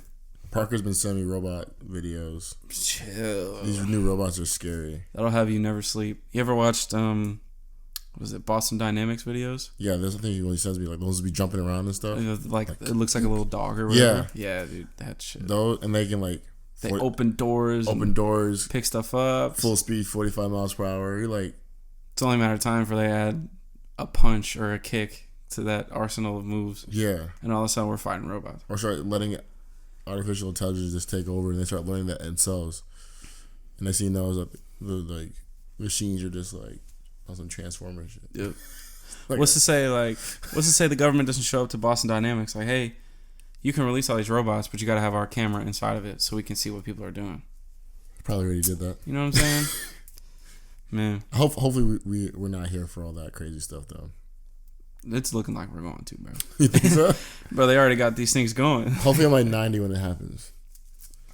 [SPEAKER 1] Parker's been sending me robot videos.
[SPEAKER 2] Chill.
[SPEAKER 1] These new robots are scary.
[SPEAKER 2] That'll have you never sleep. You ever watched what was it, Boston Dynamics videos?
[SPEAKER 1] Yeah, there's a thing when he sends me like those be jumping around and stuff.
[SPEAKER 2] Like it looks like a little dog or whatever. Yeah, dude, that shit.
[SPEAKER 1] Those and they can like
[SPEAKER 2] They open doors,
[SPEAKER 1] doors,
[SPEAKER 2] pick stuff up,
[SPEAKER 1] full speed, 45 miles per hour. You're like,
[SPEAKER 2] it's only a matter of time before they add a punch or a kick to that arsenal of moves.
[SPEAKER 1] yeah.
[SPEAKER 2] And all of a sudden we're fighting robots.
[SPEAKER 1] Or start letting artificial intelligence just take over, and they start learning that themselves. And next thing you know, is that the like machines are just like on some transformer shit.
[SPEAKER 2] Yep.
[SPEAKER 1] Like,
[SPEAKER 2] What's to say the government doesn't show up to Boston Dynamics like, hey, you can release all these robots, but you got to have our camera inside of it so we can see what people are doing.
[SPEAKER 1] probably already did that.
[SPEAKER 2] You know what I'm saying? Man,
[SPEAKER 1] Hopefully we're not here for all that crazy stuff though.
[SPEAKER 2] it's looking like we're going to, bro.
[SPEAKER 1] You think so?
[SPEAKER 2] Bro, they already got these things going.
[SPEAKER 1] Hopefully I'm like 90 when it happens.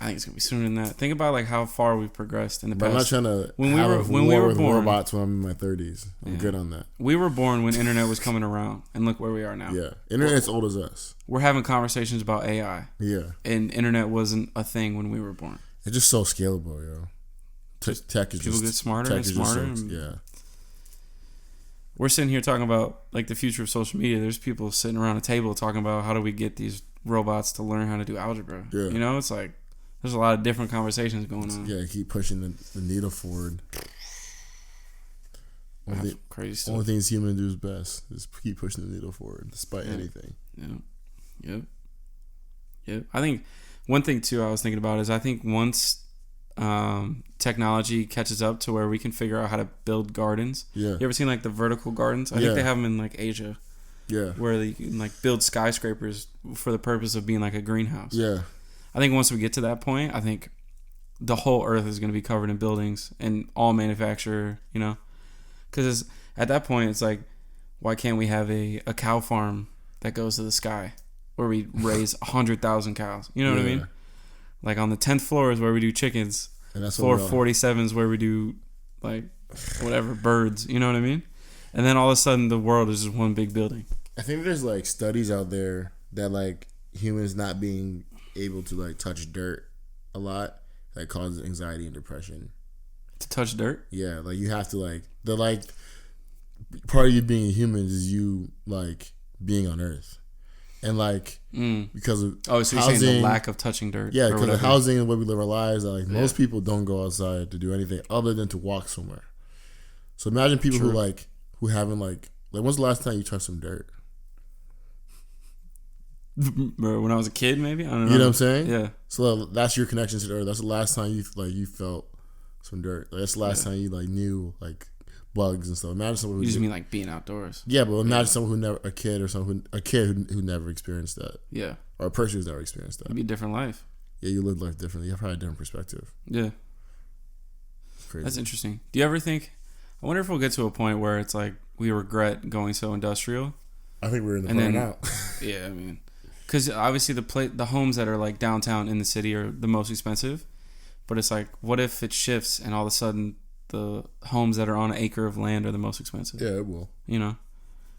[SPEAKER 2] I think it's gonna be sooner than that. Think about like how far we've progressed in the
[SPEAKER 1] But I'm not
[SPEAKER 2] past.
[SPEAKER 1] trying to
[SPEAKER 2] When we
[SPEAKER 1] have
[SPEAKER 2] were-
[SPEAKER 1] a
[SPEAKER 2] when we
[SPEAKER 1] war
[SPEAKER 2] were
[SPEAKER 1] with
[SPEAKER 2] born-
[SPEAKER 1] robots when I'm in my 30s. I'm
[SPEAKER 2] Yeah.
[SPEAKER 1] good on that.
[SPEAKER 2] We were born when internet was coming around, and look where we are now.
[SPEAKER 1] Yeah. Internet's old as us.
[SPEAKER 2] We're having conversations about AI,
[SPEAKER 1] Yeah.
[SPEAKER 2] and internet wasn't a thing when we were born.
[SPEAKER 1] It's just so scalable, yo. Tech is
[SPEAKER 2] People
[SPEAKER 1] just
[SPEAKER 2] get smarter
[SPEAKER 1] tech
[SPEAKER 2] and
[SPEAKER 1] is just
[SPEAKER 2] smarter.
[SPEAKER 1] so- yeah.
[SPEAKER 2] We're sitting here talking about like the future of social media. There's people sitting around a table talking about how do we get these robots to learn how to do algebra.
[SPEAKER 1] Yeah.
[SPEAKER 2] You know, it's like there's a lot of different conversations going on.
[SPEAKER 1] Yeah, keep pushing the needle forward.
[SPEAKER 2] That's crazy stuff.
[SPEAKER 1] Only things humans do is best is keep pushing the needle forward despite anything.
[SPEAKER 2] Yep. I think one thing too I was thinking about is I think once technology catches up to where we can figure out how to build gardens.
[SPEAKER 1] Yeah.
[SPEAKER 2] You ever seen like the vertical gardens? I
[SPEAKER 1] Yeah.
[SPEAKER 2] think they have them in like Asia,
[SPEAKER 1] Yeah.
[SPEAKER 2] where they can like build skyscrapers for the purpose of being like a greenhouse.
[SPEAKER 1] Yeah.
[SPEAKER 2] I think once we get to that point, I think the whole earth is going to be covered in buildings and all manufacture, you know, because at that point it's like, why can't we have a cow farm that goes to the sky where we raise 100,000 cows? You know what I mean? Like on the 10th floor is where we do chickens.
[SPEAKER 1] And that's
[SPEAKER 2] Floor 47 is where we do like whatever birds. You know what I mean? And then all of a sudden the world is just one big building.
[SPEAKER 1] I think there's like studies out there that like humans not being able to like touch dirt a lot that causes anxiety and depression.
[SPEAKER 2] To touch dirt?
[SPEAKER 1] Yeah, like you have to like the like part of you being a human is you like being on Earth. And like because of
[SPEAKER 2] so you're saying the lack of touching dirt?
[SPEAKER 1] Yeah,
[SPEAKER 2] or
[SPEAKER 1] because of
[SPEAKER 2] whatever.
[SPEAKER 1] housing and the way we live our lives, like most people don't go outside to do anything other than to walk somewhere. So imagine people who haven't like when's the last time you touched some dirt?
[SPEAKER 2] Bro, when I was a kid, maybe I don't know.
[SPEAKER 1] You know what I'm saying?
[SPEAKER 2] Yeah.
[SPEAKER 1] So that's your connection to the earth. That's the last time you felt some dirt. Like, that's the last time you like knew like bugs and stuff. Imagine someone who
[SPEAKER 2] You just mean like being outdoors?
[SPEAKER 1] yeah, but imagine someone who never a kid who never experienced that.
[SPEAKER 2] Yeah.
[SPEAKER 1] Or a person who's never experienced that.
[SPEAKER 2] It'd be a different life.
[SPEAKER 1] Yeah, you live life differently. You have probably a different perspective.
[SPEAKER 2] Yeah.
[SPEAKER 1] Crazy.
[SPEAKER 2] That's interesting. Do you ever think? I wonder if we'll get to a point where it's like we regret going so industrial.
[SPEAKER 1] I think we're in the
[SPEAKER 2] And
[SPEAKER 1] point
[SPEAKER 2] then-
[SPEAKER 1] now.
[SPEAKER 2] Yeah, I mean, because obviously the homes that are like downtown in the city are the most expensive, but it's like, what if it shifts and all of a sudden the homes that are on an acre of land are the most expensive?
[SPEAKER 1] Yeah, it will.
[SPEAKER 2] You know,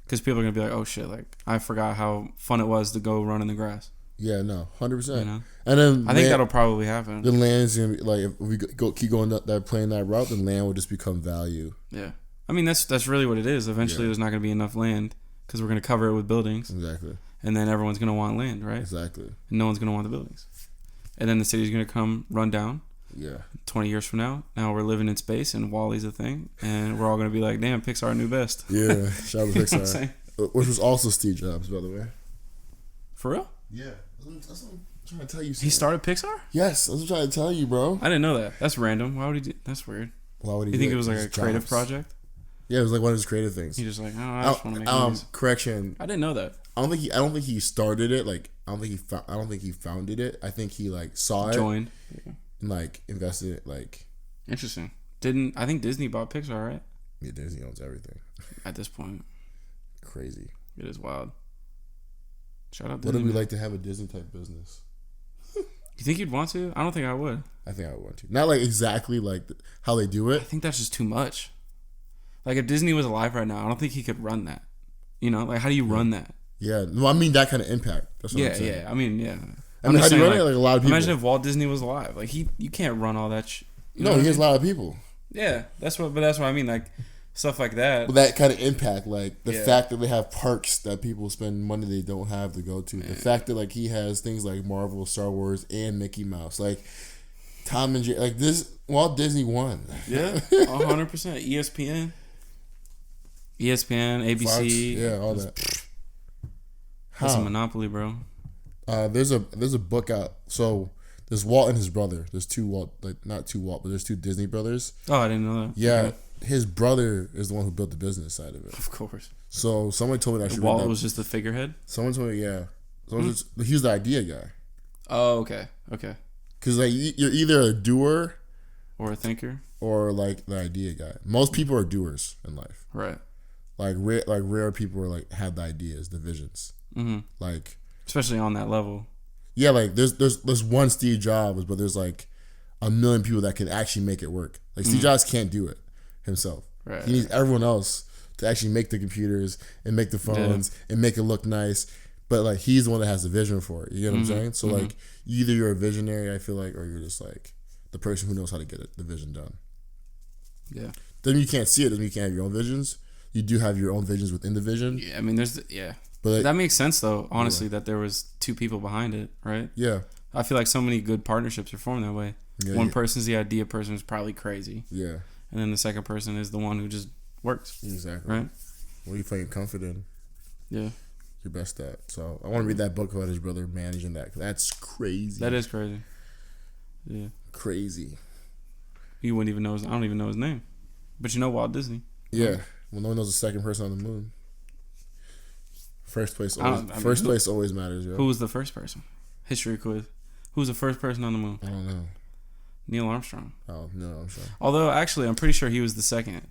[SPEAKER 2] because people are gonna be like, oh shit, like I forgot how fun it was to go run in the grass.
[SPEAKER 1] Yeah, no, 100%.
[SPEAKER 2] You know,
[SPEAKER 1] And then
[SPEAKER 2] I think that'll probably happen.
[SPEAKER 1] the land's gonna be like if we keep going that playing that route, the land will just become value.
[SPEAKER 2] Yeah, I mean that's really what it is. Eventually, there's not gonna be enough land because we're gonna cover it with buildings,
[SPEAKER 1] Exactly.
[SPEAKER 2] and then everyone's gonna want land, right?
[SPEAKER 1] Exactly.
[SPEAKER 2] And no one's gonna want the buildings, and then the city's gonna come run down.
[SPEAKER 1] Yeah.
[SPEAKER 2] 20 years from now we're living in space and WALL-E's a thing, and we're all gonna be like, damn, Pixar knew best.
[SPEAKER 1] Yeah. Shout out to
[SPEAKER 2] You know what I'm
[SPEAKER 1] Pixar.
[SPEAKER 2] saying?
[SPEAKER 1] Which was also Steve Jobs, by the way.
[SPEAKER 2] For real?
[SPEAKER 1] Yeah, that's what I'm trying to tell you.
[SPEAKER 2] He started Pixar?
[SPEAKER 1] Yes, that's what I'm trying to tell you, bro.
[SPEAKER 2] I didn't know that. That's random. Why would he do? That's weird.
[SPEAKER 1] Why would he?
[SPEAKER 2] You think
[SPEAKER 1] do
[SPEAKER 2] it was like a
[SPEAKER 1] His
[SPEAKER 2] creative
[SPEAKER 1] jobs.
[SPEAKER 2] project?
[SPEAKER 1] Yeah, it was like one of his creative things.
[SPEAKER 2] He just like, oh, I just want to make movies.
[SPEAKER 1] Correction.
[SPEAKER 2] I didn't know that.
[SPEAKER 1] I don't think he started it. Like, I don't think he founded it. I think he like saw it,
[SPEAKER 2] Joined,
[SPEAKER 1] and like invested it. Like,
[SPEAKER 2] interesting. I think Disney bought Pixar, right?
[SPEAKER 1] yeah, Disney owns everything.
[SPEAKER 2] At this point,
[SPEAKER 1] Crazy.
[SPEAKER 2] it is wild. Shout out
[SPEAKER 1] What
[SPEAKER 2] Disney.
[SPEAKER 1] if we like to have a Disney type business?
[SPEAKER 2] You think you'd want to? I don't think I would.
[SPEAKER 1] I think I would want to. Not like exactly like how they do
[SPEAKER 2] I
[SPEAKER 1] it.
[SPEAKER 2] think that's just too much. Like if Disney was alive right now, I don't think he could run that. You know, like how do you run that?
[SPEAKER 1] Yeah, no, I mean that kind of impact. That's what I'm saying.
[SPEAKER 2] Yeah. I mean, yeah.
[SPEAKER 1] I mean, how do you run it? Like a lot of people.
[SPEAKER 2] Imagine if Walt Disney was alive. Like you can't run all that.
[SPEAKER 1] No, he has a lot of people.
[SPEAKER 2] Yeah, that's what I mean. Like stuff like that.
[SPEAKER 1] But that kind of impact, like the fact that they have parks that people spend money they don't have to go to. The fact that like he has things like Marvel, Star Wars, and Mickey Mouse, like Tom and Jerry, like this. Walt Disney won.
[SPEAKER 2] Yeah, 100%. ESPN, ABC.
[SPEAKER 1] Fox, yeah, all that.
[SPEAKER 2] That's a monopoly, bro.
[SPEAKER 1] There's a book out. So there's Walt and his brother. There's two Walt, like not two Walt, but there's two Disney brothers.
[SPEAKER 2] Oh, I didn't know that.
[SPEAKER 1] Yeah,
[SPEAKER 2] Okay.
[SPEAKER 1] his brother is the one who built the business side of it.
[SPEAKER 2] Of course.
[SPEAKER 1] So someone told me that I should read
[SPEAKER 2] Walt
[SPEAKER 1] that.
[SPEAKER 2] was just the figurehead.
[SPEAKER 1] Someone told me, yeah. He was the idea guy.
[SPEAKER 2] Oh, okay.
[SPEAKER 1] Because like you're either a doer
[SPEAKER 2] Or a thinker.
[SPEAKER 1] or like the idea guy. Most people are doers in life.
[SPEAKER 2] Right.
[SPEAKER 1] Like rare people are like have the ideas, the visions.
[SPEAKER 2] Mm-hmm.
[SPEAKER 1] Like
[SPEAKER 2] especially on that level.
[SPEAKER 1] yeah, like there's one Steve Jobs, but there's like a million people that can actually make it work. Like Steve Jobs can't do it himself.
[SPEAKER 2] Right.
[SPEAKER 1] He needs everyone else to actually make the computers and make the phones and make it look nice. But like he's the one that has the vision for it. You get what I'm saying? So like either you're a visionary, I feel like, or you're just like the person who knows how to get the vision done.
[SPEAKER 2] Yeah.
[SPEAKER 1] Then you can't see it. Then you can't have your own visions. You do have your own visions within the vision.
[SPEAKER 2] Yeah, I mean, but
[SPEAKER 1] like,
[SPEAKER 2] that makes sense though. Honestly, that there was two people behind it, right?
[SPEAKER 1] Yeah.
[SPEAKER 2] I feel like so many good partnerships are formed that way.
[SPEAKER 1] Yeah,
[SPEAKER 2] One person's the idea person who's probably crazy.
[SPEAKER 1] Yeah.
[SPEAKER 2] And then the second person is the one who just works.
[SPEAKER 1] Exactly.
[SPEAKER 2] Right?
[SPEAKER 1] What are you find comfort in?
[SPEAKER 2] Yeah.
[SPEAKER 1] Your best at. So I want to read that book about his brother managing that. 'Cause that's crazy.
[SPEAKER 2] That is crazy. Yeah.
[SPEAKER 1] Crazy.
[SPEAKER 2] You wouldn't even know I don't even know his name. But you know Walt Disney.
[SPEAKER 1] Yeah. Well, no one knows the second person on the moon. First place always matters, yo.
[SPEAKER 2] Who was the first person? History quiz. Who was the first person on the moon?
[SPEAKER 1] I don't know.
[SPEAKER 2] Neil Armstrong.
[SPEAKER 1] Oh, no, I'm sorry.
[SPEAKER 2] Although, actually, I'm pretty sure he was the second.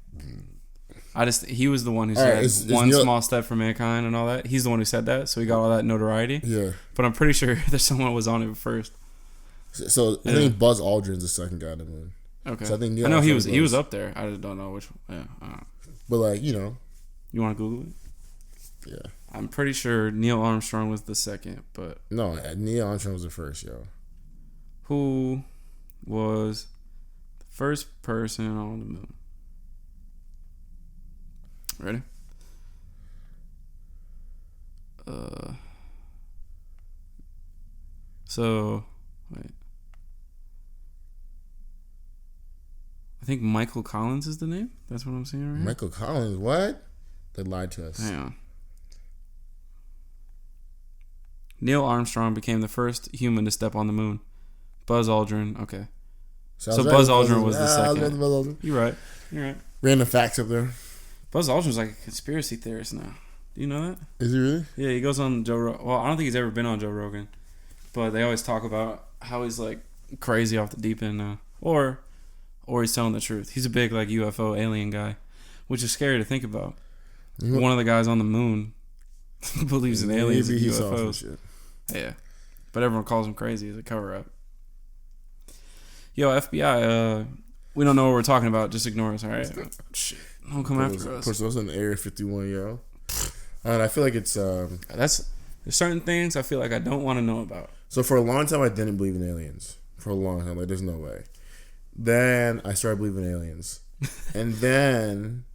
[SPEAKER 2] He was the one who said one small step for mankind and all that. He's the one who said that, so he got all that notoriety.
[SPEAKER 1] Yeah.
[SPEAKER 2] But I'm pretty sure there's someone was on it first.
[SPEAKER 1] So I think Buzz Aldrin's the second guy on the moon.
[SPEAKER 2] Okay.
[SPEAKER 1] So I think
[SPEAKER 2] I know he was up there. I just don't know which one. Yeah.
[SPEAKER 1] But like, you know.
[SPEAKER 2] You want to Google it?
[SPEAKER 1] Yeah.
[SPEAKER 2] I'm pretty sure Neil Armstrong was the second, but
[SPEAKER 1] no, Neil Armstrong was the first, yo.
[SPEAKER 2] Who was the first person on the moon? Ready? So, wait. I think Michael Collins is the name. That's what I'm seeing right here.
[SPEAKER 1] Michael Collins, what? They lied to us.
[SPEAKER 2] Hang on. Neil Armstrong became the first human to step on the moon. Buzz Aldrin, okay. So Buzz Aldrin was the second. You're right.
[SPEAKER 1] Random facts up there.
[SPEAKER 2] Buzz Aldrin's like a conspiracy theorist now. Do you know that?
[SPEAKER 1] Is he really?
[SPEAKER 2] Yeah, he goes on Joe Rogan. Well, I don't think he's ever been on Joe Rogan. But they always talk about how he's like crazy off the deep end now. Or he's telling the truth. He's a big like UFO alien guy, which is scary to think about. One of the guys on the moon believes in aliens and UFOs. Yeah. But everyone calls him crazy as a cover up. Yo, FBI, we don't know what we're talking about. Just ignore us, all right? Shit. Don't come after us.
[SPEAKER 1] Push us in Area 51, yo. And I feel like it's...
[SPEAKER 2] there's certain things I feel like I don't want to know about.
[SPEAKER 1] So for a long time, I didn't believe in aliens. For a long time. Like, there's no way. Then I started believing in aliens. And then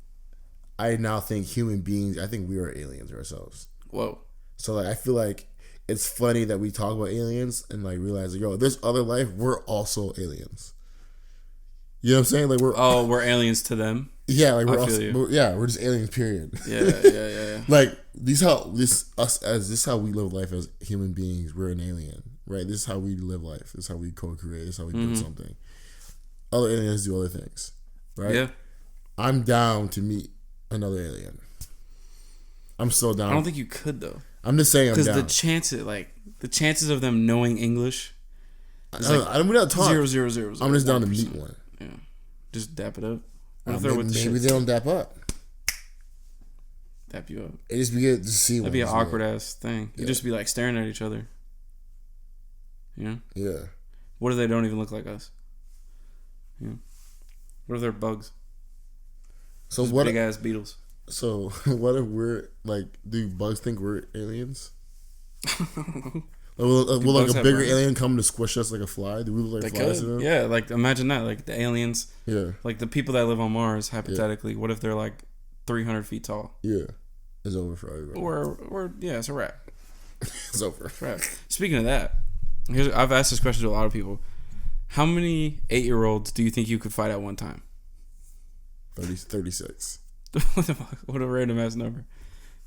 [SPEAKER 1] I now think human beings... I think we are aliens ourselves.
[SPEAKER 2] Whoa.
[SPEAKER 1] So like I feel like it's funny that we talk about aliens and like realize, like, yo, there's other life. We're also aliens. You know what I'm saying? Like we're
[SPEAKER 2] aliens to them.
[SPEAKER 1] Yeah, like
[SPEAKER 2] I feel you.
[SPEAKER 1] we're just aliens. Period.
[SPEAKER 2] Yeah.
[SPEAKER 1] Like this is how we live life as human beings. We're an alien, right? This is how we live life. This is how we co-create. This is how we build something. Other aliens do other things, right?
[SPEAKER 2] Yeah.
[SPEAKER 1] I'm down to meet another alien. I'm so down.
[SPEAKER 2] I don't think you could though.
[SPEAKER 1] I'm just saying I'm down.
[SPEAKER 2] Because the chances of them knowing English,
[SPEAKER 1] I'm not talking.
[SPEAKER 2] 0.000.
[SPEAKER 1] I'm just down to meet one.
[SPEAKER 2] Yeah, just dap it up. What if they're with the
[SPEAKER 1] maybe
[SPEAKER 2] shit?
[SPEAKER 1] they don't dap up.
[SPEAKER 2] Dap you up.
[SPEAKER 1] It just be good to see.
[SPEAKER 2] That'd be an awkward ass thing. You'd just be like staring at each other. You know?
[SPEAKER 1] Yeah.
[SPEAKER 2] What if they don't even look like us? Yeah. What if they're bugs?
[SPEAKER 1] So
[SPEAKER 2] just
[SPEAKER 1] what?
[SPEAKER 2] Big ass beetles.
[SPEAKER 1] So what if we're like? Do bugs think we're aliens? Will like a bigger alien come to squish us like a fly? Do we look like flies to them?
[SPEAKER 2] Yeah, like imagine that. Like the aliens.
[SPEAKER 1] Yeah.
[SPEAKER 2] Like the people that live on Mars, hypothetically, what if they're like 300 feet tall?
[SPEAKER 1] Yeah. It's over for everybody.
[SPEAKER 2] Or it's a wrap.
[SPEAKER 1] It's over.
[SPEAKER 2] It's a wrap. Speaking of that, I've asked this question to a lot of people. How many 8-year-olds do you think you could fight at one time?
[SPEAKER 1] 36.
[SPEAKER 2] What a random ass number.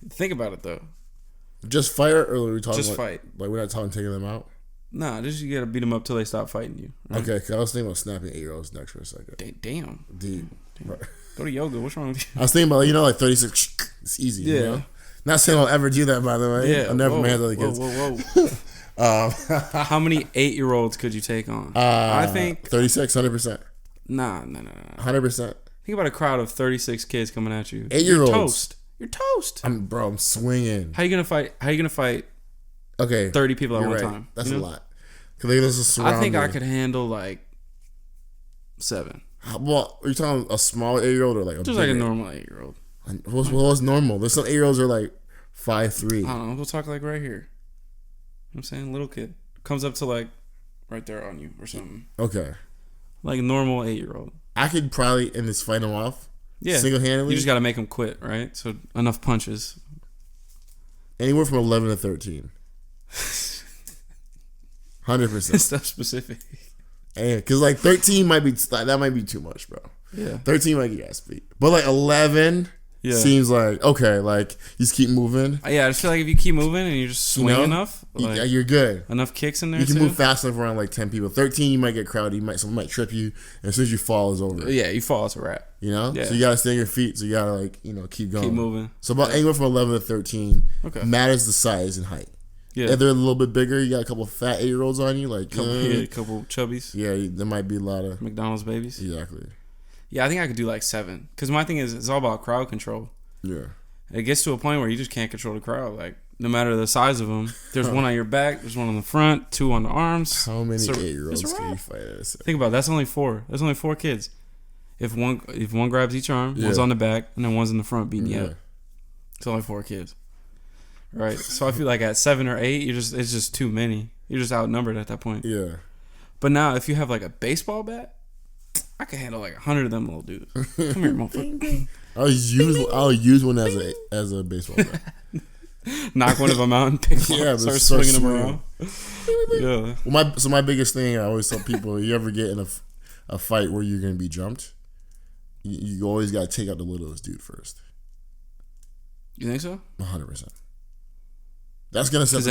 [SPEAKER 2] Think about it though.
[SPEAKER 1] Just fight, or are we talking
[SPEAKER 2] just fight?
[SPEAKER 1] Like we're not talking taking them out.
[SPEAKER 2] Nah, just you gotta beat them up till they stop fighting you. Right?
[SPEAKER 1] Okay, cause I was thinking about snapping 8-year-olds next for a second.
[SPEAKER 2] Damn,
[SPEAKER 1] dude.
[SPEAKER 2] Damn. Go to yoga. What's wrong with you?
[SPEAKER 1] I was thinking about like 36. It's easy.
[SPEAKER 2] Yeah.
[SPEAKER 1] You know? Not saying I'll ever do that, by the way.
[SPEAKER 2] Yeah.
[SPEAKER 1] I'll never manhandle the kids.
[SPEAKER 2] Whoa. How many 8-year-olds could you take on? I think
[SPEAKER 1] 36, 100%.
[SPEAKER 2] Nah.
[SPEAKER 1] 100%.
[SPEAKER 2] Think about a crowd of 36 kids coming at you.
[SPEAKER 1] 8-year-olds.
[SPEAKER 2] You're toast.
[SPEAKER 1] I'm swinging.
[SPEAKER 2] How you gonna fight?
[SPEAKER 1] Okay.
[SPEAKER 2] 30 people at one
[SPEAKER 1] right.
[SPEAKER 2] time.
[SPEAKER 1] That's a lot. I
[SPEAKER 2] think I could handle like 7.
[SPEAKER 1] Well, are you talking a small 8-year-old or like a
[SPEAKER 2] just like a normal 8-year-old?
[SPEAKER 1] What's normal? There's some 8-year-olds are like 5'3".
[SPEAKER 2] I don't know. We'll talk like right here. You know what I'm saying? Little kid comes up to like right there on you or something.
[SPEAKER 1] Okay.
[SPEAKER 2] Like a normal 8-year-old.
[SPEAKER 1] I could probably in this fight him off.
[SPEAKER 2] Yeah.
[SPEAKER 1] Single-handedly.
[SPEAKER 2] You just got to make him quit, right? So enough punches.
[SPEAKER 1] Anywhere from 11 to 13. 100%.
[SPEAKER 2] Stuff specific.
[SPEAKER 1] Yeah, because like 13 might be too much, bro.
[SPEAKER 2] Yeah.
[SPEAKER 1] 13 might get ass beat, but like 11 seems like okay. Like you just keep moving.
[SPEAKER 2] Yeah, I just feel like if you keep moving and you just swing enough, like,
[SPEAKER 1] you're good.
[SPEAKER 2] Enough kicks in there.
[SPEAKER 1] You can move fast enough around like 10 people. 13, you might get crowded. Someone might trip you, and as soon as you fall, it's over.
[SPEAKER 2] Yeah, you fall, it's a wrap.
[SPEAKER 1] You know,
[SPEAKER 2] yeah.
[SPEAKER 1] So you gotta stay on your feet. So you gotta keep going,
[SPEAKER 2] keep moving.
[SPEAKER 1] So about anywhere from 11 to 13 matters the size and height.
[SPEAKER 2] Yeah.
[SPEAKER 1] If they're a little bit bigger, you got a couple of fat 8-year-olds on you, like
[SPEAKER 2] a couple chubbies.
[SPEAKER 1] Yeah, there might be a lot of
[SPEAKER 2] McDonald's babies.
[SPEAKER 1] Exactly.
[SPEAKER 2] Yeah, I think I could do like 7. Because my thing is, it's all about crowd control.
[SPEAKER 1] Yeah.
[SPEAKER 2] It gets to a point where you just can't control the crowd. Like, no matter the size of them, there's one on your back, there's one on the front, 2 on the arms.
[SPEAKER 1] How many 8-year-olds can you fight at a second?
[SPEAKER 2] Think about it, that's only 4. That's only 4 kids. If one grabs each arm, one's on the back, and then one's in the front beating you up. It's only 4 kids. Right, so I feel like at 7 or 8, it's just too many. You're just outnumbered at that point.
[SPEAKER 1] Yeah.
[SPEAKER 2] But now, if you have like a baseball bat, I can handle like 100 of them little dudes. Come here, motherfucker.
[SPEAKER 1] I'll use one as a baseball bat.
[SPEAKER 2] Knock one of them out and pick them up. Start swinging them around. Yeah.
[SPEAKER 1] Well, my biggest thing I always tell people: you ever get in a fight where you're gonna be jumped, you always gotta take out the littlest dude first.
[SPEAKER 2] You think so?
[SPEAKER 1] 100%. That's gonna set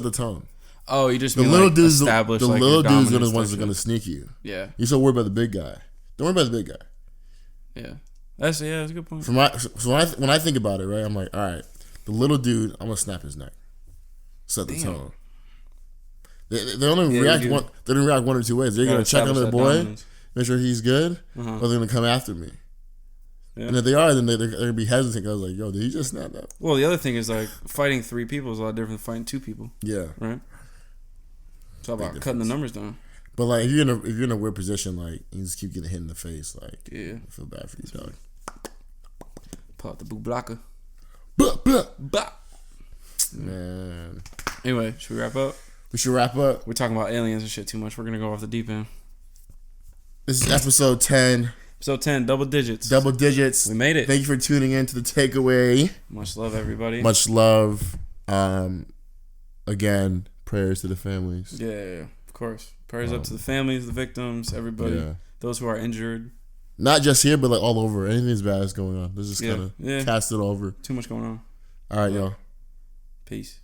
[SPEAKER 1] the tone.
[SPEAKER 2] Oh, you just
[SPEAKER 1] the
[SPEAKER 2] mean
[SPEAKER 1] little
[SPEAKER 2] like
[SPEAKER 1] dudes. The
[SPEAKER 2] like
[SPEAKER 1] little dudes are the ones that are gonna sneak you.
[SPEAKER 2] Yeah.
[SPEAKER 1] You're so worried about the big guy. Don't worry about the big guy.
[SPEAKER 2] Yeah. That's a good point.
[SPEAKER 1] So when I think about it, right, I'm like, all right, the little dude, I'm gonna snap his neck. Set the tone. They only react one. They don't react one or two ways. They're gonna check on their boy, make sure he's good, or they're gonna come after me. Yeah. And if they are, then they're gonna be hesitant. I was like, yo, did he just snap that?
[SPEAKER 2] Well, the other thing is like fighting 3 people is a lot different than fighting 2 people.
[SPEAKER 1] Yeah.
[SPEAKER 2] Right. It's all about cutting the numbers down.
[SPEAKER 1] But like, if you're in a weird position, like you just keep getting hit in the face, like I feel bad for you, dog.
[SPEAKER 2] Pull out the boo blocker.
[SPEAKER 1] Bah. Man.
[SPEAKER 2] Anyway, should we wrap up?
[SPEAKER 1] We should wrap up.
[SPEAKER 2] We're talking about aliens and shit too much. We're gonna go off the deep end.
[SPEAKER 1] This is episode 10.
[SPEAKER 2] Episode 10, double digits.
[SPEAKER 1] Double digits.
[SPEAKER 2] We made it.
[SPEAKER 1] Thank you for tuning in to the takeaway.
[SPEAKER 2] Much love, everybody.
[SPEAKER 1] Much love. Again, prayers to the families.
[SPEAKER 2] Yeah, of course. Prayers up to the families, the victims, everybody. Yeah. Those who are injured.
[SPEAKER 1] Not just here, but like all over. Anything's bad is going on. Let's just kind of cast it over.
[SPEAKER 2] Too much going on.
[SPEAKER 1] All right, y'all.
[SPEAKER 2] Peace.